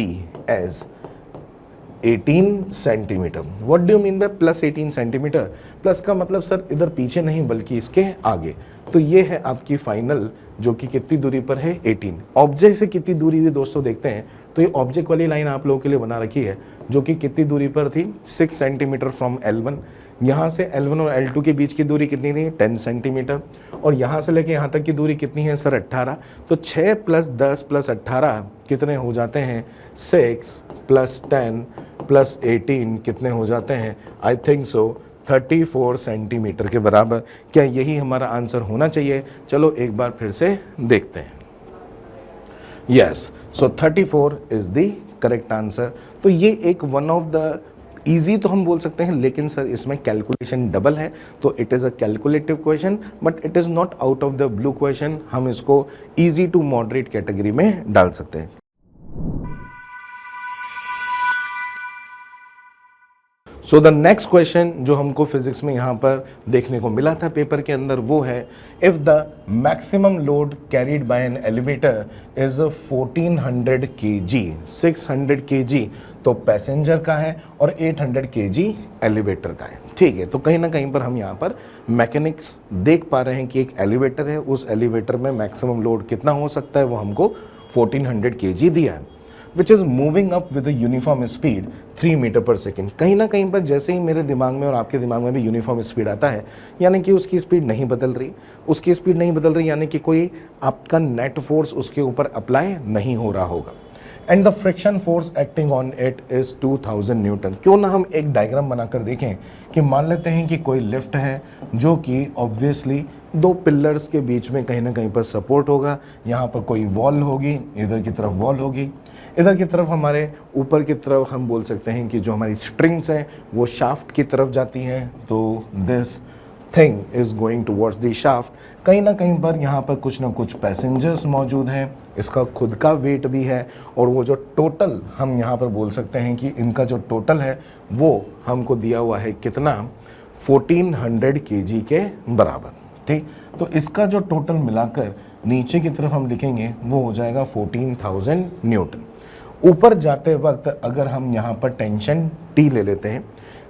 as 18 centimetre. What do you mean by plus 18 centimetre? Plus का मतलब सर इधर पीछे नहीं बल्कि इसके आगे। तो ये है आपकी फाइनल, जो कि कितनी दूरी पर है, 18। ऑब्जेक्ट से कितनी दूरी हुई दोस्तों देखते हैं। तो ये ऑब्जेक्ट वाली लाइन आप लोगों के लिए बना रखी है, जो कि कितनी दूरी पर थी, 6 सेंटीमीटर फ्रॉम L1। यहाँ से L1 और L2 के बीच की दूरी कितनी थी, 10 सेंटीमीटर। और यहाँ से लेके यहाँ तक की दूरी कितनी है सर, 18। तो 6 + 10 + 18 कितने हो जाते हैं, 6 + 10 + 18 कितने हो जाते हैं, आई थिंक सो 34 सेंटीमीटर के बराबर। क्या यही हमारा आंसर होना चाहिए? चलो एक बार फिर से देखते हैं। Yes, so 34 is the correct answer. तो ये एक वन ऑफ द इजी तो हम बोल सकते हैं, लेकिन सर इसमें कैलकुलेशन डबल है, तो it is a calculative question, but it is not out of the blue question. हम इसको इजी टू मॉडरेट कैटेगरी में डाल सकते हैं। सो द नेक्स्ट क्वेश्चन जो हमको फिजिक्स में यहाँ पर देखने को मिला था पेपर के अंदर, वो है if the maximum load carried by an elevator is 1400 kg, 600 kg तो पैसेंजर का है और 800 kg एलिवेटर का है। ठीक है, तो कहीं ना कहीं पर हम यहाँ पर मैकेनिक्स देख पा रहे हैं कि एक एलिवेटर है, उस एलिवेटर में मैक्सिमम लोड कितना हो सकता है, वो हमको 1400 kg दिया है, which is moving up with uniform speed 3 metre per second. कहीं ना कहीं पर जैसे ही मेरे दिमाग में और आपके दिमाग में भी यूनिफॉर्म स्पीड आता है, यानी कि उसकी स्पीड नहीं बदल रही, उसकी स्पीड नहीं बदल रही, यानी कि कोई आपका नेट फोर्स उसके ऊपर अप्लाई नहीं हो रहा होगा। And the friction force acting on it is 2000 Newton. क्यों ना हम एक डायग्राम बनाकर देखें कि मान लेते हैं कि कोई लिफ्ट है जो कि ऑब्वियसली 2 पिलर्स के बीच में कहीं ना कहीं पर सपोर्ट होगा। यहाँ पर कोई वॉल होगी, इधर की तरफ वॉल होगी, इधर की तरफ हमारे ऊपर की तरफ हम बोल सकते हैं कि जो हमारी स्ट्रिंग्स हैं वो शाफ्ट की तरफ जाती हैं। तो this thing is going towards the shaft. कहीं ना कहीं पर यहाँ पर कुछ ना कुछ पैसेंजर्स मौजूद हैं, इसका खुद का वेट भी है, और वो जो टोटल हम यहाँ पर बोल सकते हैं कि इनका जो टोटल है वो हमको दिया हुआ है कितना, 1400 kg के बराबर। ठीक, तो इसका जो टोटल मिलाकर नीचे की तरफ हम लिखेंगे वो हो जाएगा 14,000 न्यूटन। ऊपर जाते वक्त अगर हम यहाँ पर टेंशन T ले लेते हैं,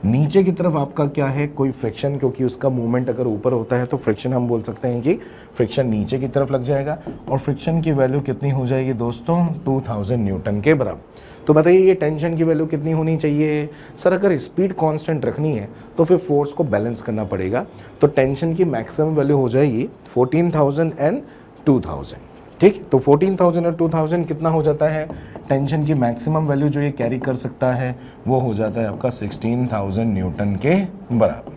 नीचे की तरफ आपका क्या है, कोई फ्रिक्शन, क्योंकि उसका मूवमेंट अगर ऊपर होता है तो फ्रिक्शन हम बोल सकते हैं कि फ्रिक्शन नीचे की तरफ लग जाएगा, और फ्रिक्शन की वैल्यू कितनी हो जाएगी दोस्तों, 2000 न्यूटन के बराबर। तो बताइए ये टेंशन की वैल्यू कितनी होनी चाहिए सर? अगर स्पीड कांस्टेंट रखनी है तो फिर फोर्स को बैलेंस करना पड़ेगा, तो टेंशन की मैक्सिमम वैल्यू हो जाएगी 14,000 एंड 2000। ठीक, तो 14,000 और 2000 कितना हो जाता है, टेंशन की मैक्सिमम वैल्यू जो ये कैरी कर सकता है वो हो जाता है आपका 16,000 न्यूटन के बराबर।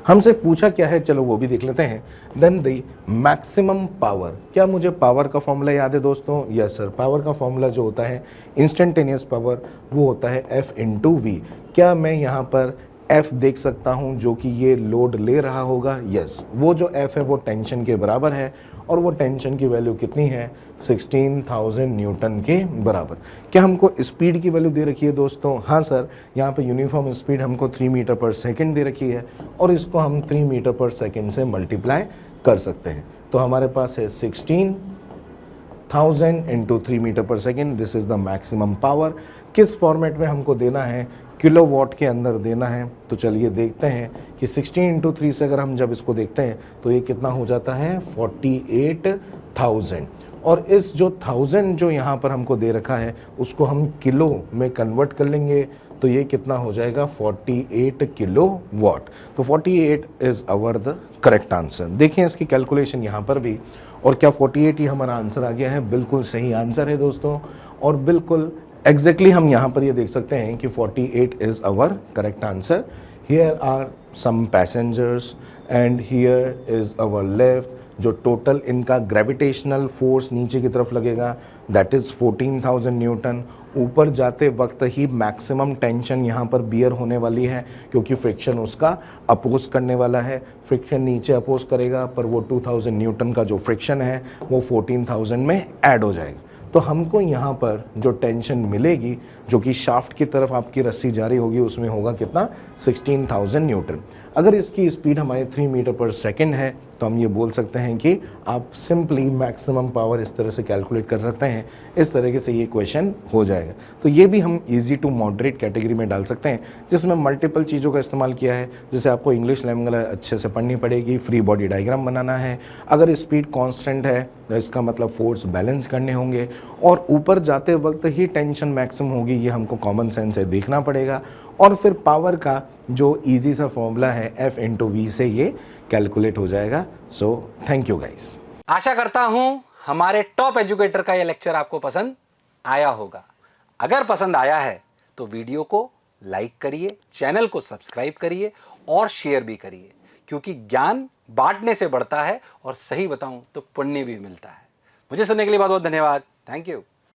हमसे पूछा क्या है, चलो वो भी देख लेते हैं। देन द मैक्सिमम पावर, क्या मुझे पावर का फॉर्मूला याद है दोस्तों? यस सर, पावर का फॉर्मूला जो होता है इंस्टेंटेनियस पावर, वो होता है F × V। क्या मैं यहाँ पर F देख सकता हूँ जो कि ये लोड ले रहा होगा? यस, वो जो F है वो टेंशन के बराबर है, और वो टेंशन की वैल्यू कितनी है, 16,000 न्यूटन के बराबर। क्या हमको स्पीड की वैल्यू दे रखी है दोस्तों? हाँ सर, यहाँ पे यूनिफॉर्म स्पीड हमको 3 मीटर पर सेकेंड दे रखी है, और इसको हम 3 मीटर पर सेकेंड से मल्टीप्लाई कर सकते हैं। तो हमारे पास है 16,000 × 3 metre per second, this is the maximum power. किस फॉर्मेट में हमको देना है, किलोवाट के अंदर देना है। तो चलिए देखते हैं कि 16 × 3 से अगर हम जब इसको देखते हैं तो ये कितना हो जाता है, 48,000। और इस जो 1000 जो यहाँ पर हमको दे रखा है उसको हम किलो में कन्वर्ट कर लेंगे, तो ये कितना हो जाएगा, 48 किलोवाट। तो 48 is our the correct answer. देखिए इसकी कैलकुलेशन यहाँ पर भी, और क्या 48 ही हमारा आंसर आ गया है? बिल्कुल सही आंसर है दोस्तों, और बिल्कुल एग्जैक्टली हम यहाँ पर ये देख सकते हैं कि 48 is our correct answer. Here are some passengers and here is our lift. जो टोटल इनका ग्रेविटेशनल फोर्स नीचे की तरफ लगेगा दैट इज 14,000 न्यूटन. ऊपर जाते वक्त ही मैक्सिमम टेंशन यहाँ पर बियर होने वाली है क्योंकि फ्रिक्शन उसका अपोज करने वाला है. फ्रिक्शन नीचे अपोज करेगा पर वो 2000 न्यूटन का जो फ्रिक्शन है वो 14,000 में ऐड हो जाएगा. तो हमको यहाँ पर जो टेंशन मिलेगी जो कि शाफ्ट की तरफ आपकी रस्सी जारी होगी उसमें होगा कितना 16,000 न्यूटन. अगर इसकी स्पीड हमारी 3 मीटर पर सेकेंड है तो हम ये बोल सकते हैं कि आप सिंपली मैक्सिमम पावर इस तरह से कैलकुलेट कर सकते हैं. इस तरीके से ये क्वेश्चन हो जाएगा. तो ये भी हम इजी टू मॉडरेट कैटेगरी में डाल सकते हैं जिसमें मल्टीपल चीज़ों का इस्तेमाल किया है. जैसे आपको इंग्लिश लैंग्वेज अच्छे से पढ़नी पड़ेगी, फ्री बॉडी डायग्राम बनाना है. अगर स्पीड कांस्टेंट है तो इसका मतलब फोर्स बैलेंस करने होंगे और ऊपर जाते वक्त ही टेंशन मैक्सिमम होगी, ये हमको कॉमन सेंस से देखना पड़ेगा. और फिर पावर का जो इजी सा फॉर्मूला है F/V से ये कैलकुलेट हो जाएगा. So thank you guys. आशा करता हूं हमारे टॉप एजुकेटर का यह लेक्चर आपको पसंद आया होगा. अगर पसंद आया है तो वीडियो को लाइक करिए, चैनल को सब्सक्राइब करिए और शेयर भी करिए क्योंकि ज्ञान बांटने से बढ़ता है और सही बताऊं तो पुण्य भी मिलता है. मुझे सुनने के लिए बहुत बहुत धन्यवाद. Thank you.